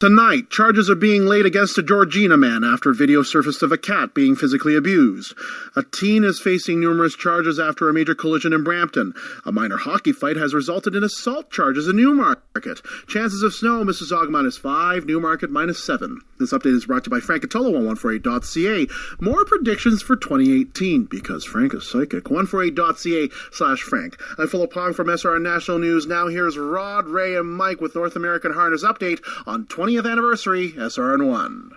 Tonight, charges are being laid against a Georgina man after video surfaced of a cat being physically abused. A teen is facing numerous charges after a major collision in Brampton. A minor hockey fight has resulted in assault charges in Newmarket. Chances of snow, Mississauga -5, Newmarket -7. This update is brought to you by Frank Cotolo on 148.ca. More predictions for 2018, because Frank is psychic. 148.ca/Frank. I'm Philip Pong from SRN National News. Now here's Rod, Ray, and Mike with North American Harness Update on 20th anniversary SRN1.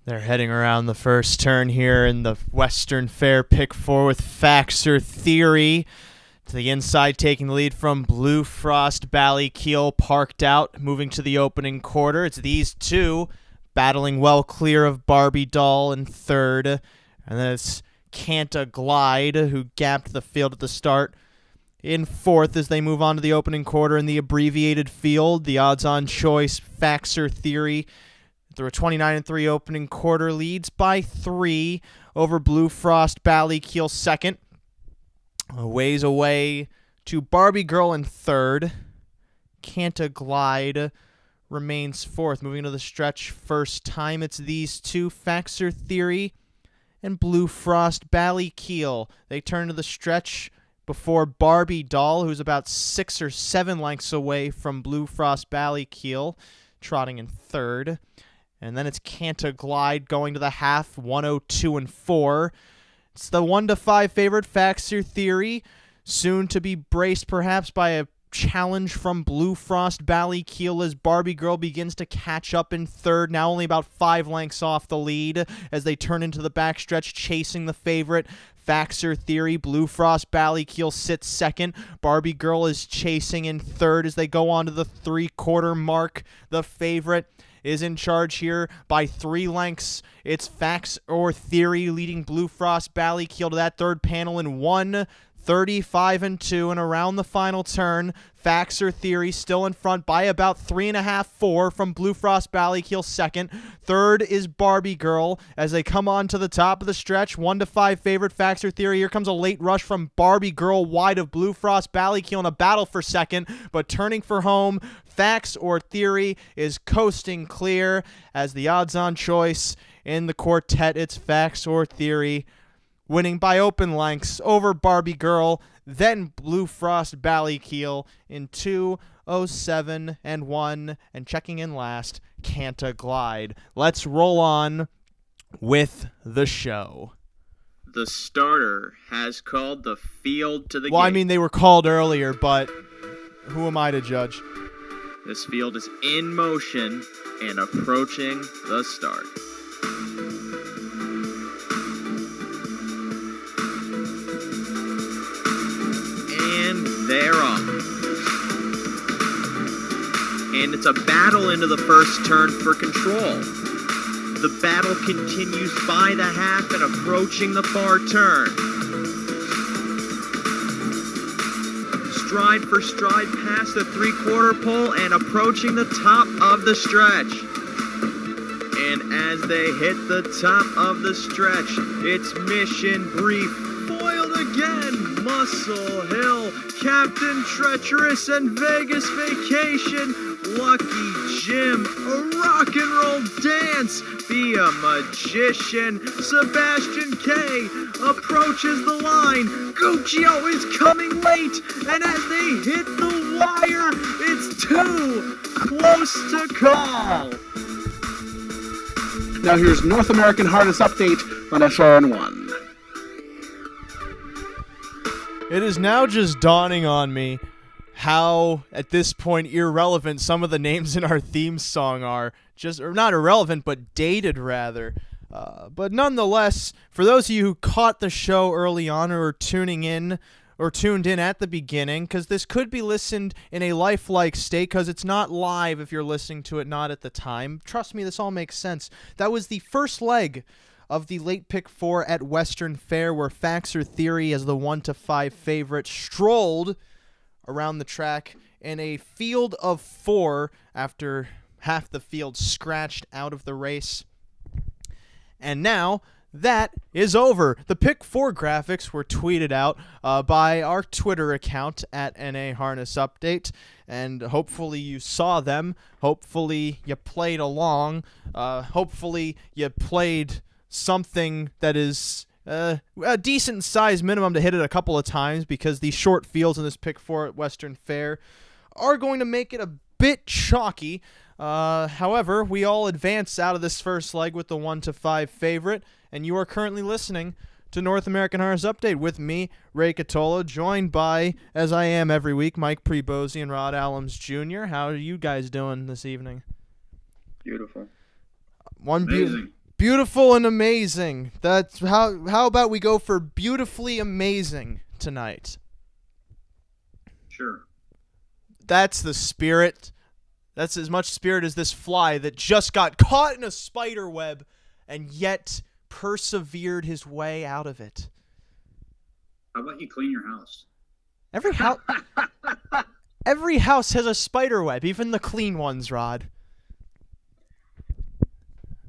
They're heading around the first turn here in the Western Fair Pick 4 with Faxer Theory to the inside, taking the lead from Blue Frost Ballykeel, parked out, moving to the opening quarter. It's these two battling well clear of Barbie Doll in third, and then it's Canta Glide, who gapped the field at the start, in fourth as they move on to the opening quarter in the abbreviated field. The odds-on choice, Faxer Theory, through a 29-3 opening quarter, leads by 3 over Blue Frost Ballykeel second. A ways away to Barbie Girl in third. Canta Glide remains fourth. Moving to the stretch first time, it's these two, Faxer Theory and Blue Frost Ballykeel. They turn to the stretch before Barbie Doll, who's about 6 or 7 lengths away from Blue Frost Ballykeel, trotting in third. And then it's Canta Glide going to the half, 102-4. It's the 1-5 favorite, Faxer Theory, soon to be braced perhaps by a challenge from Blue Frost Ballykeel as Barbie Girl begins to catch up in third, now only about 5 lengths off the lead as they turn into the backstretch, chasing the favorite, Faxer Theory. Blue Frost Ballykeel sits second. Barbie Girl is chasing in third as they go on to the 3/4 mark. The favorite is in charge here by 3 lengths. It's Faxer Theory leading Blue Frost Ballykeel to that third panel in 1:35-2, and around the final turn, Faxer Theory still in front by about 3.5-4 from Blue Frost Ballykeel second. Third is Barbie Girl as they come on to the top of the stretch. 1-5 favorite, Faxer Theory. Here comes a late rush from Barbie Girl wide of Blue Frost Ballykeel in a battle for second, but turning for home, Faxer Theory is coasting clear as the odds-on choice in the quartet. It's Faxer Theory winning by open lengths over Barbie Girl, then Blue Frost Ballykeel in 2:07-1, and checking in last, Canta Glide. Let's roll on with the show. The starter has called the field to the Well, gate. I mean, they were called earlier, but who am I to judge? This field is in motion and approaching the start. And they're off. And it's a battle into the first turn for control. The battle continues by the half and approaching the far turn. Stride for stride past the 3/4 pole and approaching the top of the stretch. And as they hit the top of the stretch, it's Mission Brief, foiled again, Muscle Hill, Captain Treacherous, and Vegas Vacation, Lucky Jim, a rock and roll dance, Be a Magician, Sebastian K approaches the line, Guccio is coming late, and as they hit the wire, it's too close to call. Now here's North American Harness Update on SRN1. It is now just dawning on me how, at this point, irrelevant some of the names in our theme song are. Just, or not irrelevant, but dated, rather. But nonetheless, for those of you who caught the show early on or are tuning in or tuned in at the beginning, because this could be listened in a lifelike state, because it's not live if you're listening to it not at the time. Trust me, this all makes sense. That was the first leg of the late pick 4 at Western Fair, where Faxer Theory, as the 1-5 favorite, strolled around the track in a field of 4 after half the field scratched out of the race. And now that is over. The Pick 4 graphics were tweeted out by our Twitter account at NA Harness Update, and hopefully you saw them. Hopefully you played along. Hopefully you played something that is a decent size minimum to hit it a couple of times, because the short fields in this Pick 4 at Western Fair are going to make it a bit chalky. However, we all advance out of this first leg with the 1-5 favorite, and you are currently listening to North American Harness Update with me, Ray Cotolo, joined by, as I am every week, Mike Pribozie and Rod Allums Jr. How are you guys doing this evening? Beautiful. Beautiful and amazing. That's how about we go for beautifully amazing tonight? Sure. That's the spirit. That's as much spirit as this fly that just got caught in a spider web and yet persevered his way out of it. How about you clean your house? Every house has a spider web, even the clean ones, Rod.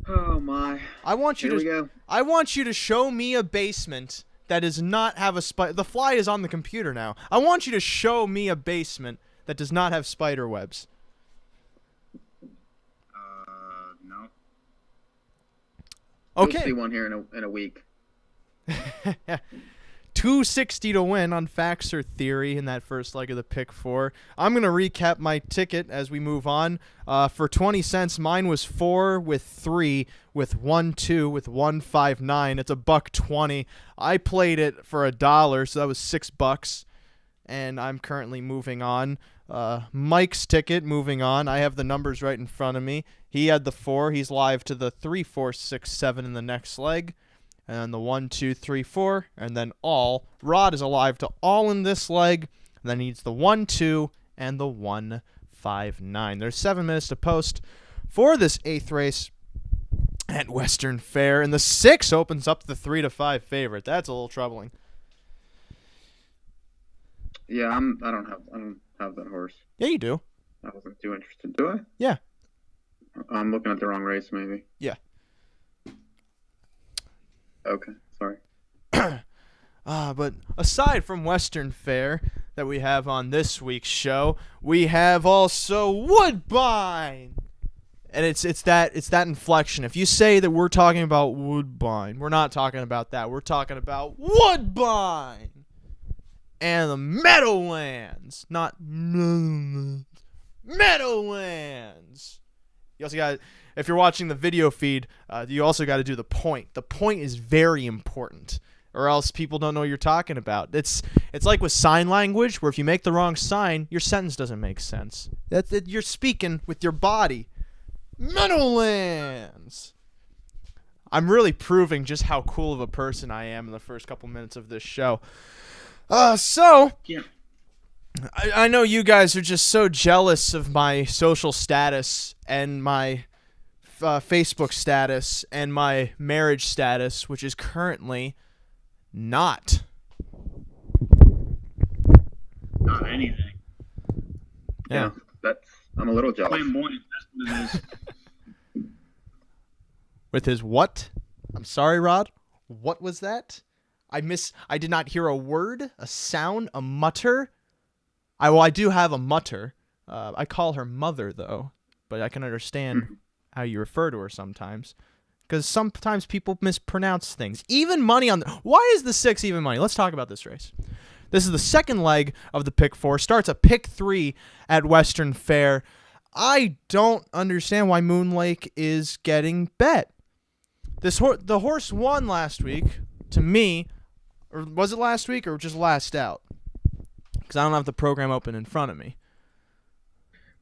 Oh my. I want you to show me a basement that does not have a spider. The fly is on the computer now. I want you to show me a basement that does not have spider webs. No. Okay. You'll see one here in a week. 260 to win on Facts or Theory in that first leg of the Pick 4. I'm going to recap my ticket as we move on. For 20 cents, mine was 4 with 3 with 1-2 with 159. It's $1.20. I played it for $1, so that was $6. And I'm currently moving on. Mike's ticket, moving on. I have the numbers right in front of me. He had the 4. He's live to the 3, 4, 6, 7 in the next leg. And the 1, 2, 3, 4, and then all. Rod is alive to all in this leg. And then he needs the 1, 2, and the 1, 5, 9. There's 7 minutes to post for this 8th race at Western Fair. And the 6 opens up the 3-5 favorite. That's a little troubling. Yeah, I don't have that horse. Yeah, you do. I wasn't too interested. Do I? Yeah. I'm looking at the wrong race, maybe. Yeah. Okay, sorry. But aside from Western Fair that we have on this week's show, we have also Woodbine. And it's that inflection. If you say that we're talking about Woodbine, we're not talking about that. We're talking about Woodbine and the Meadowlands, not Meadowlands. You also got, if you're watching the video feed, you also got to do the point. The point is very important, or else people don't know what you're talking about. It's like with sign language, where if you make the wrong sign, your sentence doesn't make sense. You're speaking with your body. Meadowlands. I'm really proving just how cool of a person I am in the first couple minutes of this show. Yeah. I know you guys are just so jealous of my social status and my Facebook status and my marriage status, which is currently not anything. Yeah. I'm a little jealous. Flamboyant, that's what it is. With his what? I'm sorry, Rod. What was that? I did not hear a word, a sound, a mutter. I do have a mutter. I call her mother, though, but I can understand how you refer to her sometimes, because sometimes people mispronounce things. Even money on why is the 6 even money? Let's talk about this race. This is the second leg of the Pick 4. Starts at Pick 3 at Western Fair. I don't understand why Moon Lake is getting bet. The horse won last week, to me, or was it last week or just last out? Because I don't have the program open in front of me.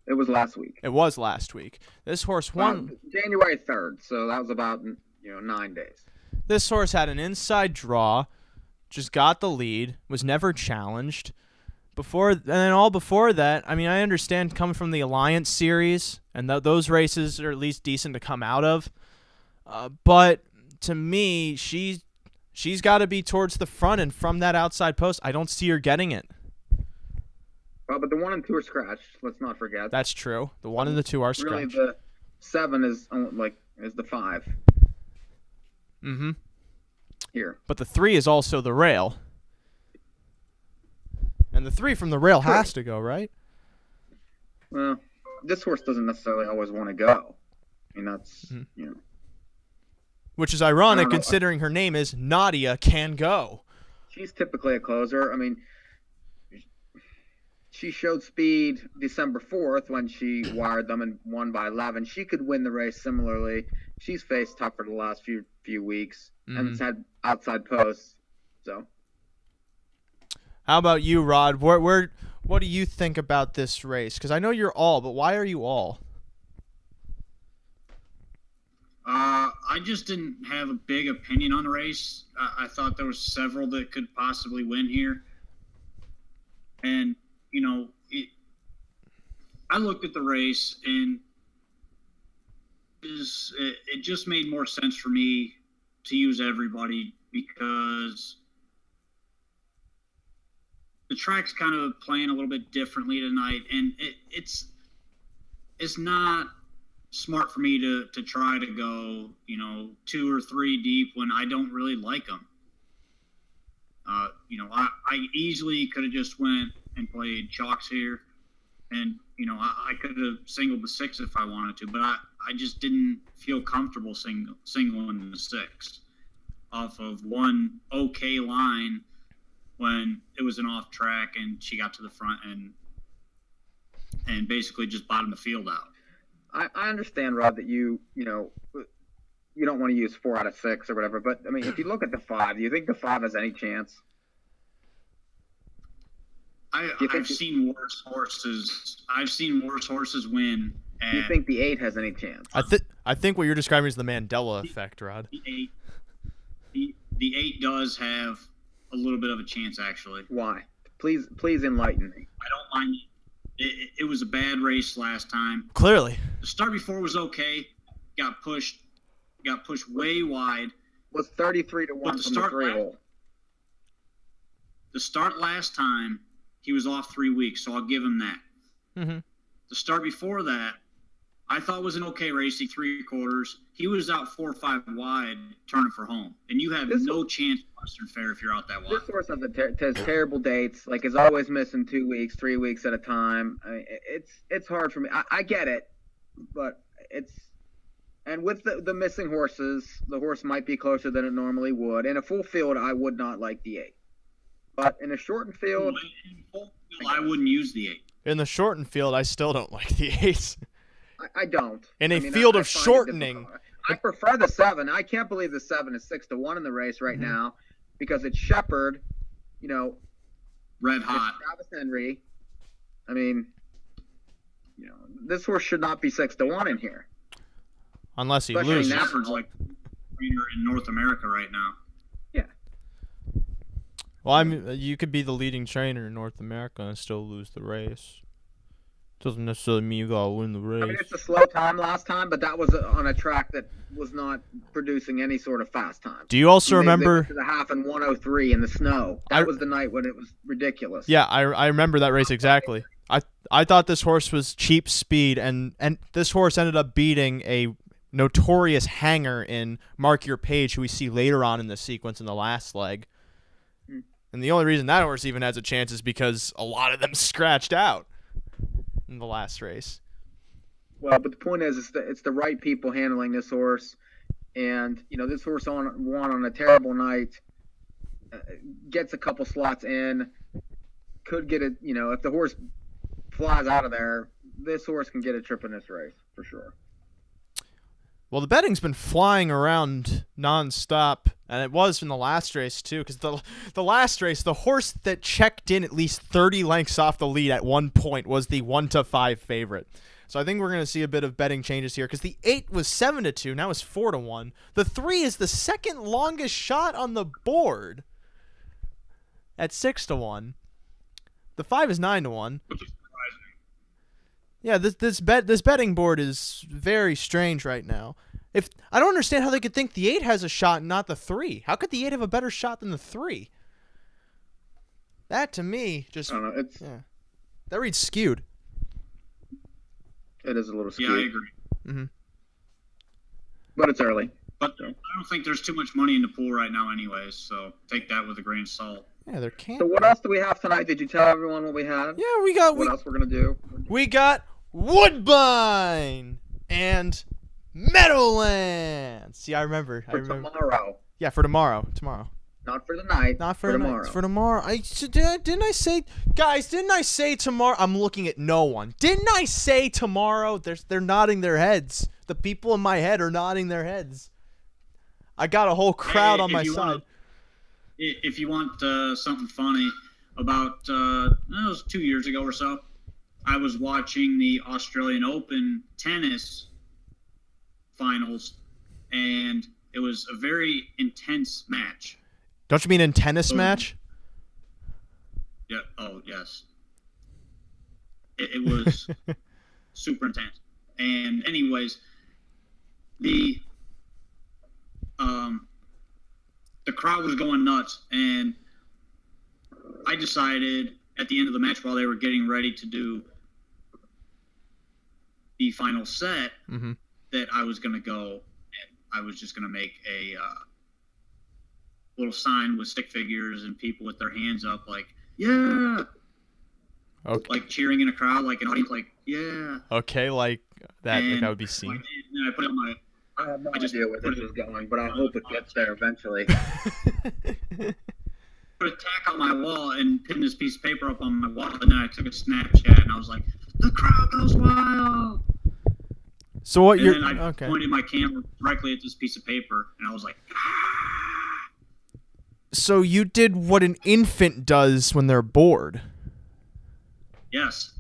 It was last week. It was last week. This horse won January 3rd, so that was about 9 days. This horse had an inside draw, just got the lead, was never challenged. Before that, I mean, I understand coming from the Alliance Series, and those races are at least decent to come out of. But to me, she's got to be towards the front, and from that outside post, I don't see her getting it. Well, but the 1 and 2 are scratched. Let's not forget. That's true. The 1 and the 2 are scratched. Really, the 7 is the 5. Mm-hmm. here. But the 3 is also the rail. And the 3 from the rail has to go, right? Well, this horse doesn't necessarily always want to go. I mean, that's, Which is ironic considering her name is Nadia Can Go. She's typically a closer. I mean, she showed speed December 4th when she wired them and won by 11. She could win the race similarly. She's faced tougher the last few weeks and it's had outside posts. So, how about you, Rod? What do you think about this race? Because I know you're all, but why are you all? I just didn't have a big opinion on the race. I thought there was several that could possibly win here. And, I looked at the race and it just made more sense for me to use everybody because the track's kind of playing a little bit differently tonight. And it's not smart for me to try to go, 2 or 3 deep when I don't really like them. I easily could have just went and played chalks here, and I could have singled the 6 if I wanted to, but I just didn't feel comfortable singling the 6 off of one okay line when it was an off track and she got to the front and basically just bottomed the field out. I understand, Rod, that you don't want to use 4 out of 6 or whatever, but I mean, if you look at the 5, do you think the 5 has any chance? I've seen worse horses. I've seen worse horses win. Do you think the 8 has any chance? I think what you're describing is the Mandela effect, Rod. The 8 does have a little bit of a chance, actually. Why? Please enlighten me. I don't mind it. It was a bad race last time. Clearly. The start before was okay. Got pushed way wide. Was 33 to 1 from the 3 hole. The start last time, he was off 3 weeks, so I'll give him that. Mm-hmm. The start before that, I thought was an okay race. 3/4. He was out 4 or 5 wide, turning for home, and you have no chance at Western Fair if you're out that wide. This horse has terrible dates. Like, is always missing 2 weeks, 3 weeks at a time. I mean, it's hard for me. I get it, but and with the missing horses, the horse might be closer than it normally would. In a full field, I would not like the 8, but in a shortened field, I wouldn't use the 8. In the shortened field, I still don't like the 8. I don't. In a field of shortening, I prefer the 7. I can't believe the 7 is 6 to 1 in the race right now because it's Shepherd, red hot. Travis Henry. I mean, this horse should not be 6 to 1 in here. Unless he Especially loses. Shepherd's like leader in North America right now. Yeah. Well, you could be the leading trainer in North America and still lose the race. Doesn't necessarily mean you gotta win the race. I mean, it's a slow time last time, but that was on a track that was not producing any sort of fast time. Do you also remember to the half in 1:03 in the snow? That was the night when it was ridiculous. Yeah, I remember that race exactly. I thought this horse was cheap speed, and this horse ended up beating a notorious hanger in Mark Your Page, who we see later on in the sequence in the last leg. And the only reason that horse even has a chance is because a lot of them scratched out in the last race. Well, but the point is, it's the right people handling this horse, and this horse won on a terrible night, gets a couple slots in, could get it. If the horse flies out of there, this horse can get a trip in this race for sure. Well, the betting's been flying around nonstop, and it was in the last race too, because the last race, the horse that checked in at least 30 lengths off the lead at one point was the 1-5 favorite. So I think we're going to see a bit of betting changes here, because the 8 was 7-2, now it's 4-1. The 3 is the second longest shot on the board at 6-1. The 5 is 9-1. Yeah, this betting board is very strange right now. I don't understand how they could think the 8 has a shot and not the 3. How could the 8 have a better shot than the 3? That to me just I don't know, that reads skewed. It is a little skewed. Yeah, I agree. Mm-hmm. But it's early. But don't think there's too much money in the pool right now anyways, so take that with a grain of salt. Yeah, there can't. So what else do we have tonight? Did you tell everyone what we had? Yeah, we got What else we're gonna do? we got Woodbine and Meadowlands. See, I remember. Tomorrow. Yeah, for tomorrow. Tomorrow. Not for the night. Not for tomorrow. It's for tomorrow. Didn't I say, guys? Didn't I say tomorrow? I'm looking at no one. Didn't I say tomorrow? They're nodding their heads. The people in my head are nodding their heads. I got a whole crowd on my side. If you want something funny, about it was 2 years ago or so, I was watching the Australian Open tennis finals, and it was a very intense match. Don't you mean in tennis match? Yeah. Oh, yes. It was super intense. And anyways, the crowd was going nuts, and I decided at the end of the match, while they were getting ready to do the final set, that I was going to go and I was just going to make a little sign with stick figures and people with their hands up, like, yeah. Okay. Like cheering in a crowd, like an audience, like, yeah. Okay, like that. That would be seen. And I put it on my. I have no idea where this is going, but I hope it gets there eventually. Put a tack on my wall and pinned this piece of paper up on my wall, and then I took a Snapchat and I was like, "The crowd goes wild." So what and you're then I okay? pointed my camera directly at this piece of paper, and I was like, So you did what an infant does when they're bored. "Yes."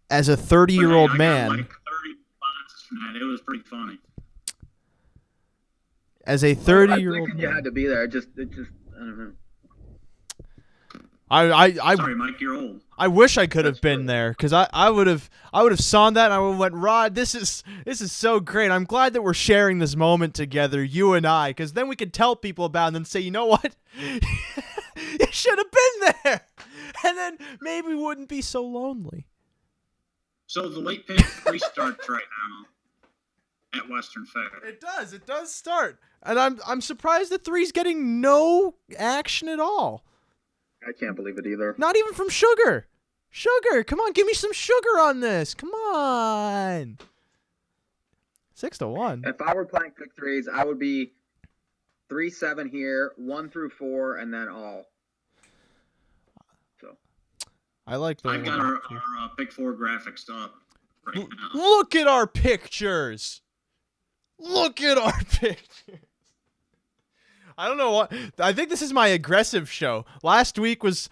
As a 30-year-old I man. got like 30 responses from that. It was pretty funny. As a I 30-year-old figured you man. had to be there. It just I don't know. I Sorry, Mike, you're old. I wish I could have been there, because I would have saw that and I would have went, Rod, this is so great. I'm glad that we're sharing this moment together, you and I, because then we could tell people about it and then say, you know what? You should have been there. And then maybe we wouldn't be so lonely. So the late pick restarts right now at Western Fair. It does start. And I'm surprised that 3's getting no action at all. I can't believe it either. Not even from Sugar. Sugar, come on, give me some sugar on this. Come on. 6-1. If I were playing pick threes, I would be 3-7 here, 1 through 4, and then all. So I like the I've got our pick 4 graphics up right now. Look at our pictures. Look at our pictures. I don't know what. I think this is my aggressive show. Last week was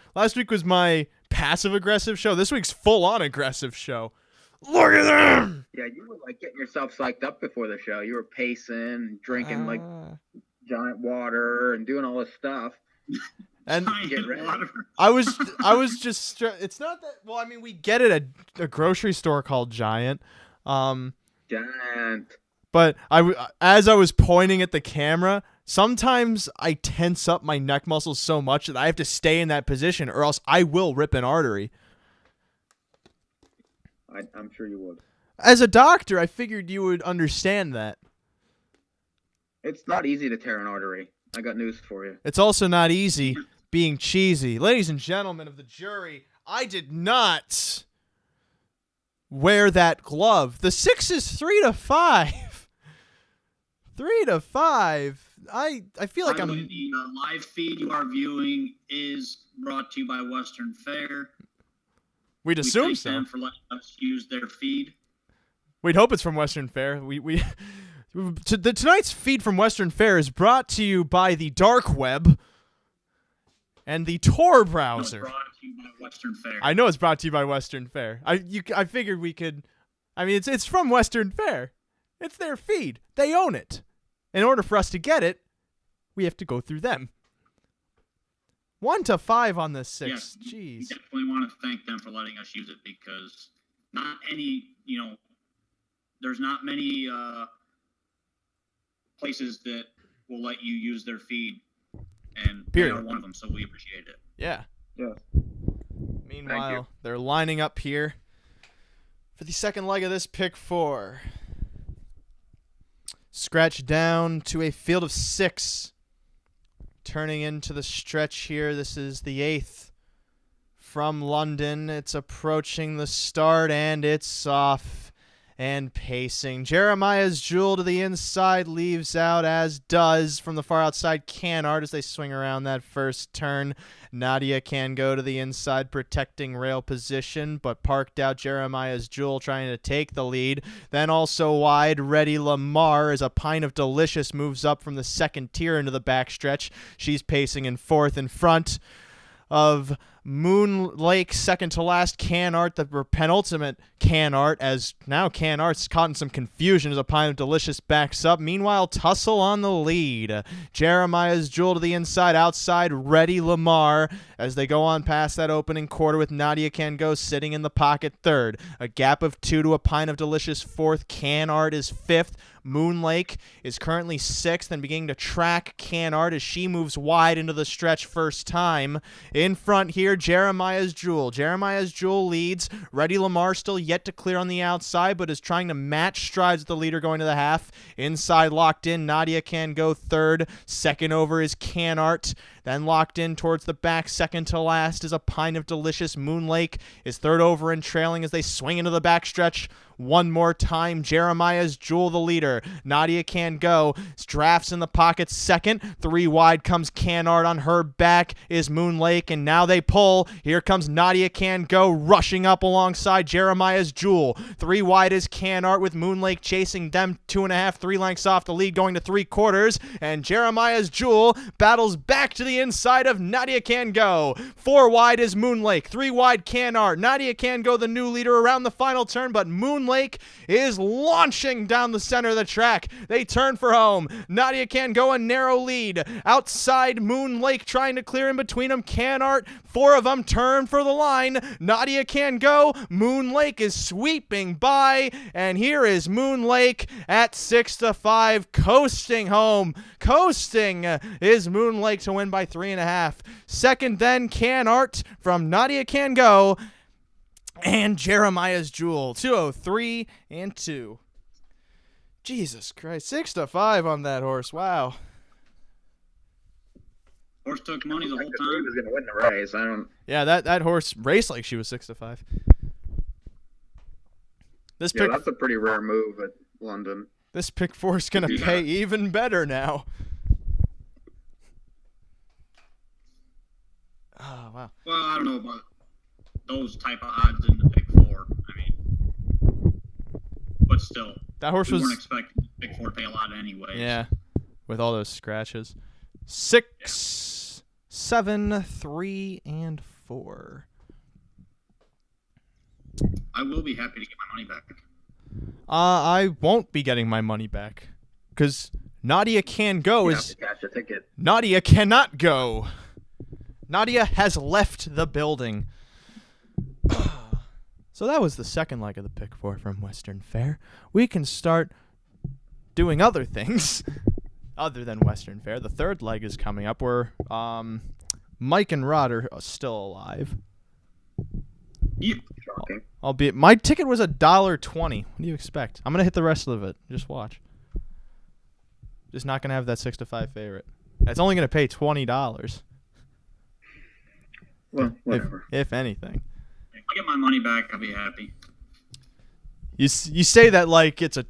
my passive aggressive show. This week's full on aggressive show. Look at them. yeah, you were like getting yourself psyched up before the show. You were pacing, drinking like giant water, and doing all this stuff. And Get ready. I was just. It's not that. Well, I mean, we get it at a grocery store called Giant. Giant. But as I was pointing at the camera, sometimes I tense up my neck muscles so much that I have to stay in that position, or else I will rip an artery. I'm sure you would. As a doctor, I figured you would understand that. It's not easy to tear an artery. I got news for you. It's also not easy being cheesy. Ladies and gentlemen of the jury, I did not wear that glove. The 6 is 3-5. 3-5. I feel like By I'm. the way, the live feed you are viewing is brought to you by Western Fair. We'd assume we thank so. them for letting us use their feed. We'd hope it's from Western Fair. Tonight's feed from Western Fair is brought to you by the dark web and the Tor browser. Brought to you by Western Fair. I know it's brought to you by Western Fair. I figured we could. I mean, it's from Western Fair. It's their feed. They own it. In order for us to get it, we have to go through them. 1-5 on the 6. Yes, Jeez. we definitely want to thank them for letting us use it, because there's not many places that will let you use their feed, and they Period. are one of them, so we appreciate it. Yeah. Yeah. Meanwhile, they're lining up here for the second leg of this pick 4. scratch down to a field of 6. Turning into the stretch here. This is the 8th from London. It's approaching the start, and it's off and pacing. Jeremiah's Jewel to the inside leaves out, as does from the far outside Canard as they swing around that first turn. Nadia can go to the inside, protecting rail position, but parked out Jeremiah's Jewel trying to take the lead. Then also wide, Ready Lamar as a Pint of Delicious moves up from the second tier into the backstretch. She's pacing in 4th in front of Moon Lake, second to last. Canart, the penultimate Canart, as now Canart's caught in some confusion as a Pint of Delicious backs up. Meanwhile, Tussle on the lead. Jeremiah's Jewel to the inside, outside Ready Lamar as they go on past that opening quarter with Nadia Can Go sitting in the pocket third. A gap of 2 to a Pint of Delicious fourth. Canart is 5th. Moon Lake is currently 6th and beginning to track Canard as she moves wide into the stretch first time. In front here, Jeremiah's Jewel. Jeremiah's Jewel leads. Ready Lamar still yet to clear on the outside, but is trying to match strides with the leader going to the half. Inside locked in, Nadia Can Go third. Second over is Canart. Then locked in towards the back, second to last is a Pint of Delicious. Moon Lake is third over and trailing as they swing into the backstretch. One more time, Jeremiah's Jewel the leader. Nadia Can Go drafts in the pocket second. 3 wide comes Canard. On her back is Moon Lake, and now they pull. Here comes Nadia Can Go rushing up alongside Jeremiah's Jewel. 3 wide is Canard with Moon Lake chasing them 2.5, 3 lengths off the lead going to 3/4, and Jeremiah's Jewel battles back to the inside of Nadia Can Go. 4 wide is Moon Lake. 3 wide Canard. Nadia Can Go the new leader around the final turn, but Moon Lake is launching down the center of the track. They turn for home. Nadia Can Go a narrow lead. Outside Moon Lake trying to clear in between them. Canart, 4 of them turn for the line. Nadia Can Go. Moon Lake is sweeping by, and here is Moon Lake at 6-5, coasting home. Coasting is Moon Lake to win by 3.5. Second then Canart from Nadia Can Go. And Jeremiah's Jewel, 203 and 2. Jesus Christ, 6-5 on that horse. Wow. Horse took money the whole He time. was going to win the race. I don't. Yeah, that horse raced like she was 6-5. This Yeah, pick, that's a pretty rare move at London. this pick 4 is gonna pay even better now. Oh wow. Well, I don't know about those type of odds in the pick 4. I mean, but still, That horse we weren't was expecting the pick 4 to pay a lot anyway. yeah, with all those scratches. 6, 7, 3, and 4. I will be happy to get my money back. I won't be getting my money back because Nadia Can Go You is have to cash a ticket. Nadia cannot go. Nadia has left the building. So that was the second leg of the pick 4 from Western Fair. We can start doing other things other than Western Fair. The third leg is coming up where Mike and Rod are still alive. Yep. Shocking. Albeit my ticket was $1.20. What do you expect? I'm gonna hit the rest of it. Just watch. Just not gonna have that 6-5 favorite. It's only gonna pay $20. Well, whatever. If anything. If I get my money back, I'll be happy. You say that like it's a.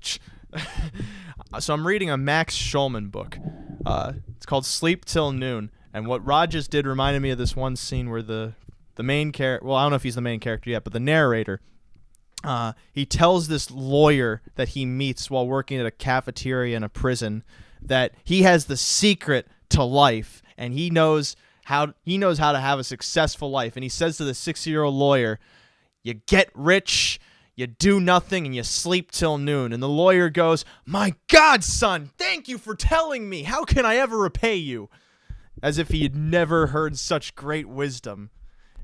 So I'm reading a Max Schulman book. It's called Sleep Till Noon, and what Rod just did reminded me of this one scene where the main character. Well, I don't know if he's the main character yet, but the narrator. He tells this lawyer that he meets while working at a cafeteria in a prison that he has the secret to life, and he knows how to have a successful life. And he says to the 60-year-old lawyer, "You get rich, you do nothing, and you sleep till noon." And the lawyer goes, "My God, son, thank you for telling me. How can I ever repay you?" As if he had never heard such great wisdom.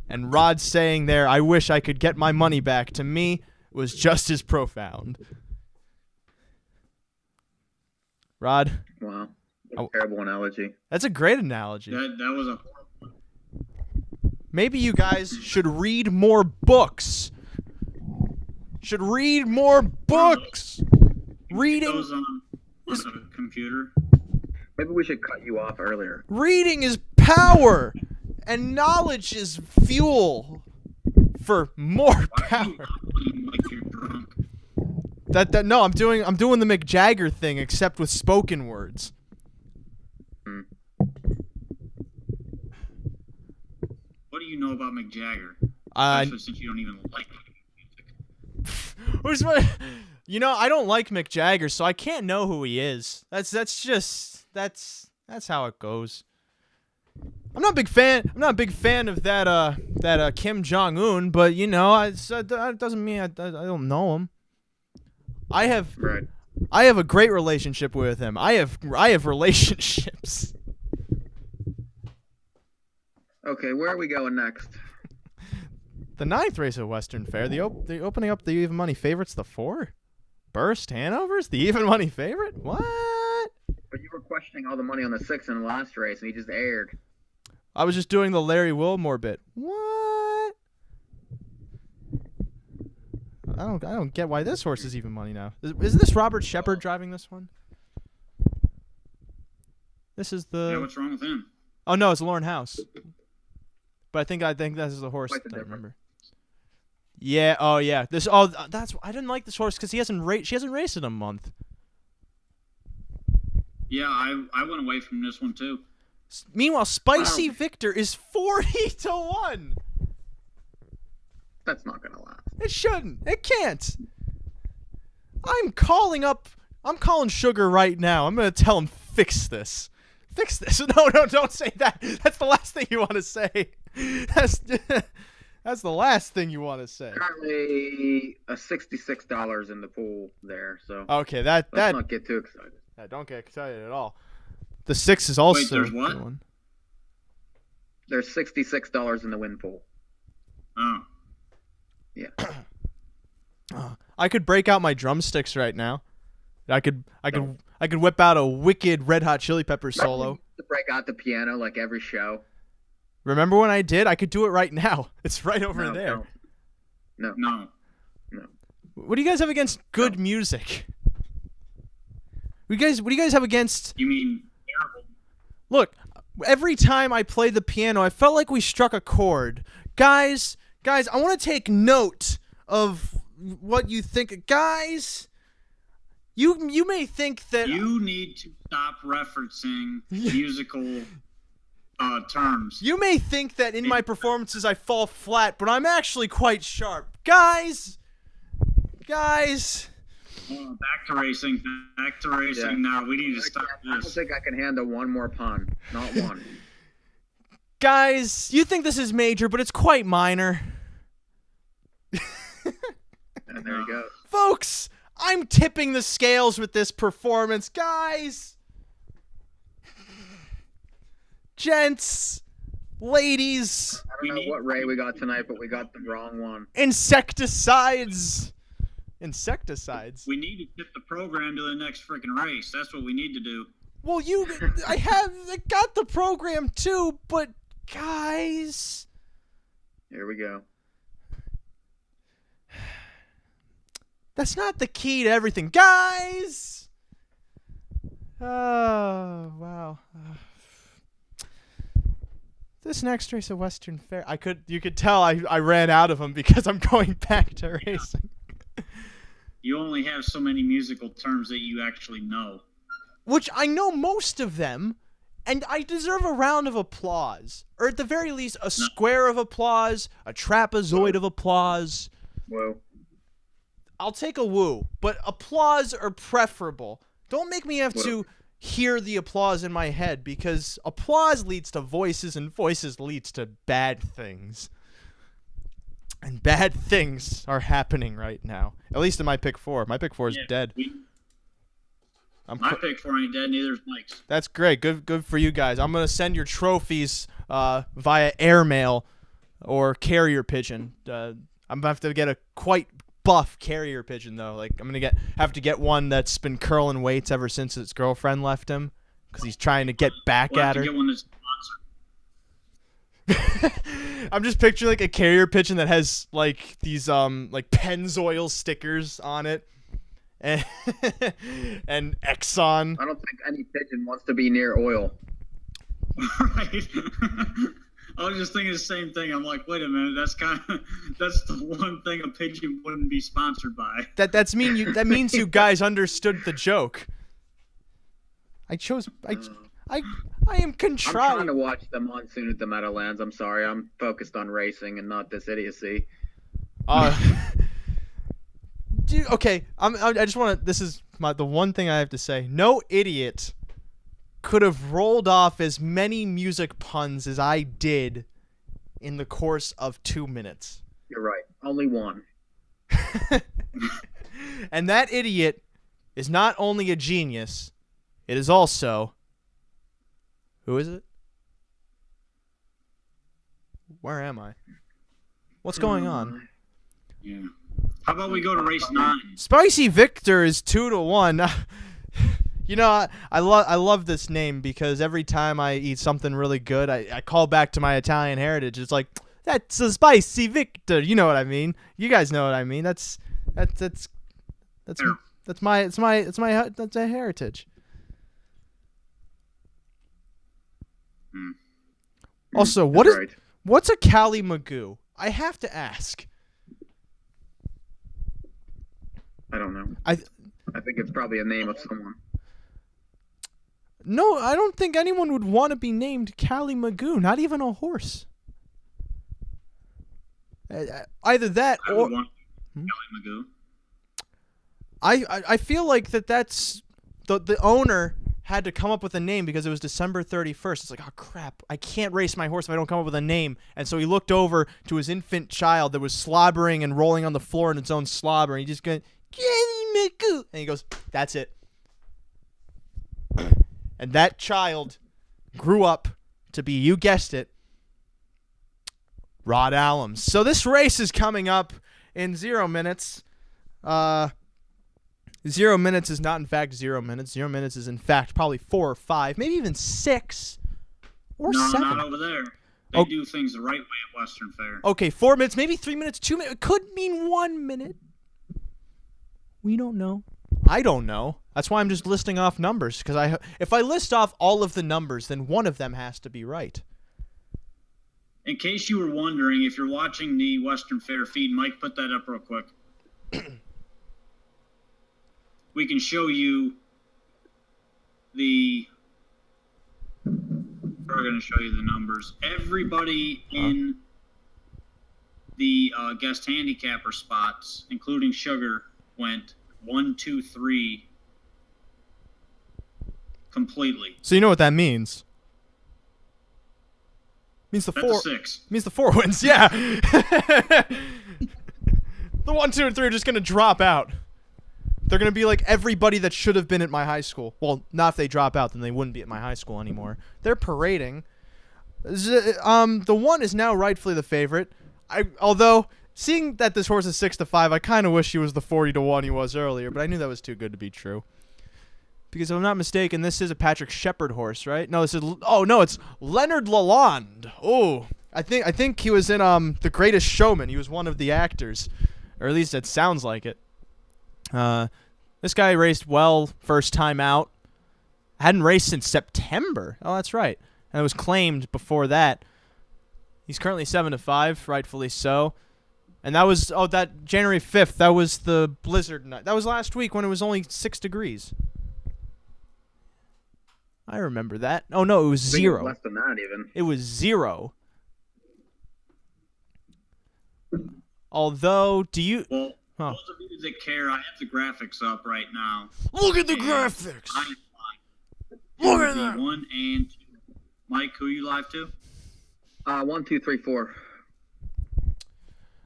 And Rod saying there, "I wish I could get my money back," to me was just as profound. Rod? Wow. Oh. Terrible analogy. That's a great analogy. That was a Maybe you guys should read more books. Should read more books. Reading. those on the computer. Maybe we should cut you off earlier. Reading is power, and knowledge is fuel for more power. Like you're drunk. No, I'm doing the Mick Jagger thing, except with spoken words. What do you know about Mick Jagger? Especially since you don't even like music. You know, I don't like Mick Jagger, so I can't know who he is. That's how it goes. I'm not a big fan of that Kim Jong Un, but you know, that doesn't mean I don't know him. I have a great relationship with him. I have relationships. Okay, where are we going next? The 9th race of Western Fair, the opening up the even money favorites, the 4. Burst Hanover's the even money favorite? What? But you were questioning all the money on the 6 in the last race, and he just aired. I was just doing the Larry Wilmore bit. What? I don't get why this horse is even money now. Isn't this Robert Shepard driving this one? This is the. Yeah, what's wrong with him? Oh no, it's Lauren House. But I think this is the horse that I remember. Yeah. Oh yeah. I didn't like this horse because she hasn't raced in a month. Yeah, I went away from this one too. Meanwhile, Spicy Victor is 40-1. That's not gonna last. It shouldn't. It can't. I'm calling Sugar right now. I'm gonna tell him fix this. Fix this. No, don't say that. That's the last thing you want to say. That's the last thing you want to say. Currently, $66 in the pool there. So okay, let's not get too excited. Yeah, don't get excited at all. The 6 is also. Wait, there's what? One. There's $66 in the win pool. Oh. Yeah. I could break out my drumsticks right now. I could whip out a wicked Red Hot Chili Peppers solo. To break out the piano like every show. Remember when I did? I could do it right now. It's right over there. No. What do you guys have against good music? What do you guys have against? You mean terrible? Look, every time I play the piano, I felt like we struck a chord. Guys, I want to take note of what you think. Guys, you may think that you need to stop referencing musical terms. You may think that in my performances I fall flat, but I'm actually quite sharp. Guys. Back to racing yeah. Now. We need to stop this. I don't think I can handle one more pun. Not one. Guys, you think this is major, but it's quite minor. And there you go. Folks, I'm tipping the scales with this performance. Guys. Gents. Ladies. I don't know what Ray we got tonight, but we got the wrong one. Insecticides. We need to tip the program to the next freaking race. That's what we need to do. Well, I got the program too, but guys. Here we go. That's not the key to everything, guys. Oh, wow. This next race of Western Fair, you could tell I ran out of them because I'm going back to racing. You only have so many musical terms that you actually know. Which I know most of them, and I deserve a round of applause. Or at the very least, a square of applause, a trapezoid of applause. Whoa. I'll take a woo, but applause are preferable. Don't make me have to hear the applause in my head, because applause leads to voices, and voices leads to bad things. And bad things are happening right now. At least in my pick 4. My pick 4 is dead. My pick 4 ain't dead, neither is Mike's. That's great. Good for you guys. I'm going to send your trophies via airmail or carrier pigeon. I'm going to have to get a quite buff carrier pigeon, though. Like, I'm going to have to get one that's been curling weights ever since his girlfriend left him because he's trying to get back at her. Get one that's sponsored. I'm just picturing like a carrier pigeon that has like these like Pennzoil stickers on it, and, and Exxon. I don't think any pigeon wants to be near oil. Right. I was just thinking the same thing. I'm like, wait a minute, that's the one thing a pigeon wouldn't be sponsored by. That means you guys understood the joke. I am contrived. I'm trying to watch the monsoon at the Meadowlands. I'm sorry, I'm focused on racing and not this idiocy. Okay, I just want to. This is the one thing I have to say. No idiot could have rolled off as many music puns as I did in the course of 2 minutes. You're right. Only one. And that idiot is not only a genius, it is also... Who is it? Where am I? What's going on? Yeah. How about we go to race 9? Spicy Victor is 2-1. You know, I love this name because every time I eat something really good, I call back to my Italian heritage. It's like, that's a Spicy Victor. You know what I mean? You guys know what I mean. That's my heritage. Also, what's a Cali Magoo? I have to ask. I don't know. I think it's probably a name of someone. No, I don't think anyone would want to be named Cali Magoo, not even a horse. Either that I or... would want Cali Magoo. I feel like that's... The owner had to come up with a name because it was December 31st. It's like, oh, crap, I can't race my horse if I don't come up with a name. And so he looked over to his infant child that was slobbering and rolling on the floor in its own slobber, and he just goes, Cali Magoo. And he goes, that's it. And that child grew up to be, you guessed it, Rod Allums. So this race is coming up in 0 minutes. 0 minutes is not in fact 0 minutes. 0 minutes is in fact probably 4 or 5, maybe even 6 or 7. No, not over there. They do things the right way at Western Fair. Okay, 4 minutes, maybe 3 minutes, 2 minutes. It could mean 1 minute. We don't know. I don't know. That's why I'm just listing off numbers, because if I list off all of the numbers, then one of them has to be right. In case you were wondering, if you're watching the Western Fair feed, Mike, put that up real quick. We can show you we're going to show you the numbers. Everybody in the guest handicapper spots, including Sugar, went 1, 2, 3 completely. So you know what that means? Means That's a 6. Means the 4 wins. Yeah. The 1, 2, and 3 are just gonna drop out. They're gonna be like everybody that should have been at my high school. Well, not if they drop out, then they wouldn't be at my high school anymore. They're parading. The 1 is now rightfully the favorite. Although seeing that this horse is 6-5, I kind of wish he was the 40-1 he was earlier, but I knew that was too good to be true. Because if I'm not mistaken, this is a Patrick Shepard horse, right? No, it's Leonard Lalonde. Oh, I think he was in The Greatest Showman. He was one of the actors, or at least it sounds like it. This guy raced well first time out. Hadn't raced since September. Oh, that's right. And it was claimed before that. He's currently 7-5, rightfully so. And that was that January 5th. That was the blizzard night. That was last week when it was only 6 degrees. I remember that. Oh no, it was 0. Less than that, even. It was 0. Although, do you? Well, those of you that care, I have the graphics up right now. Look at the graphics. Look at that. 1 and 2. Mike, who are you live to? 1, 2, 3, 4.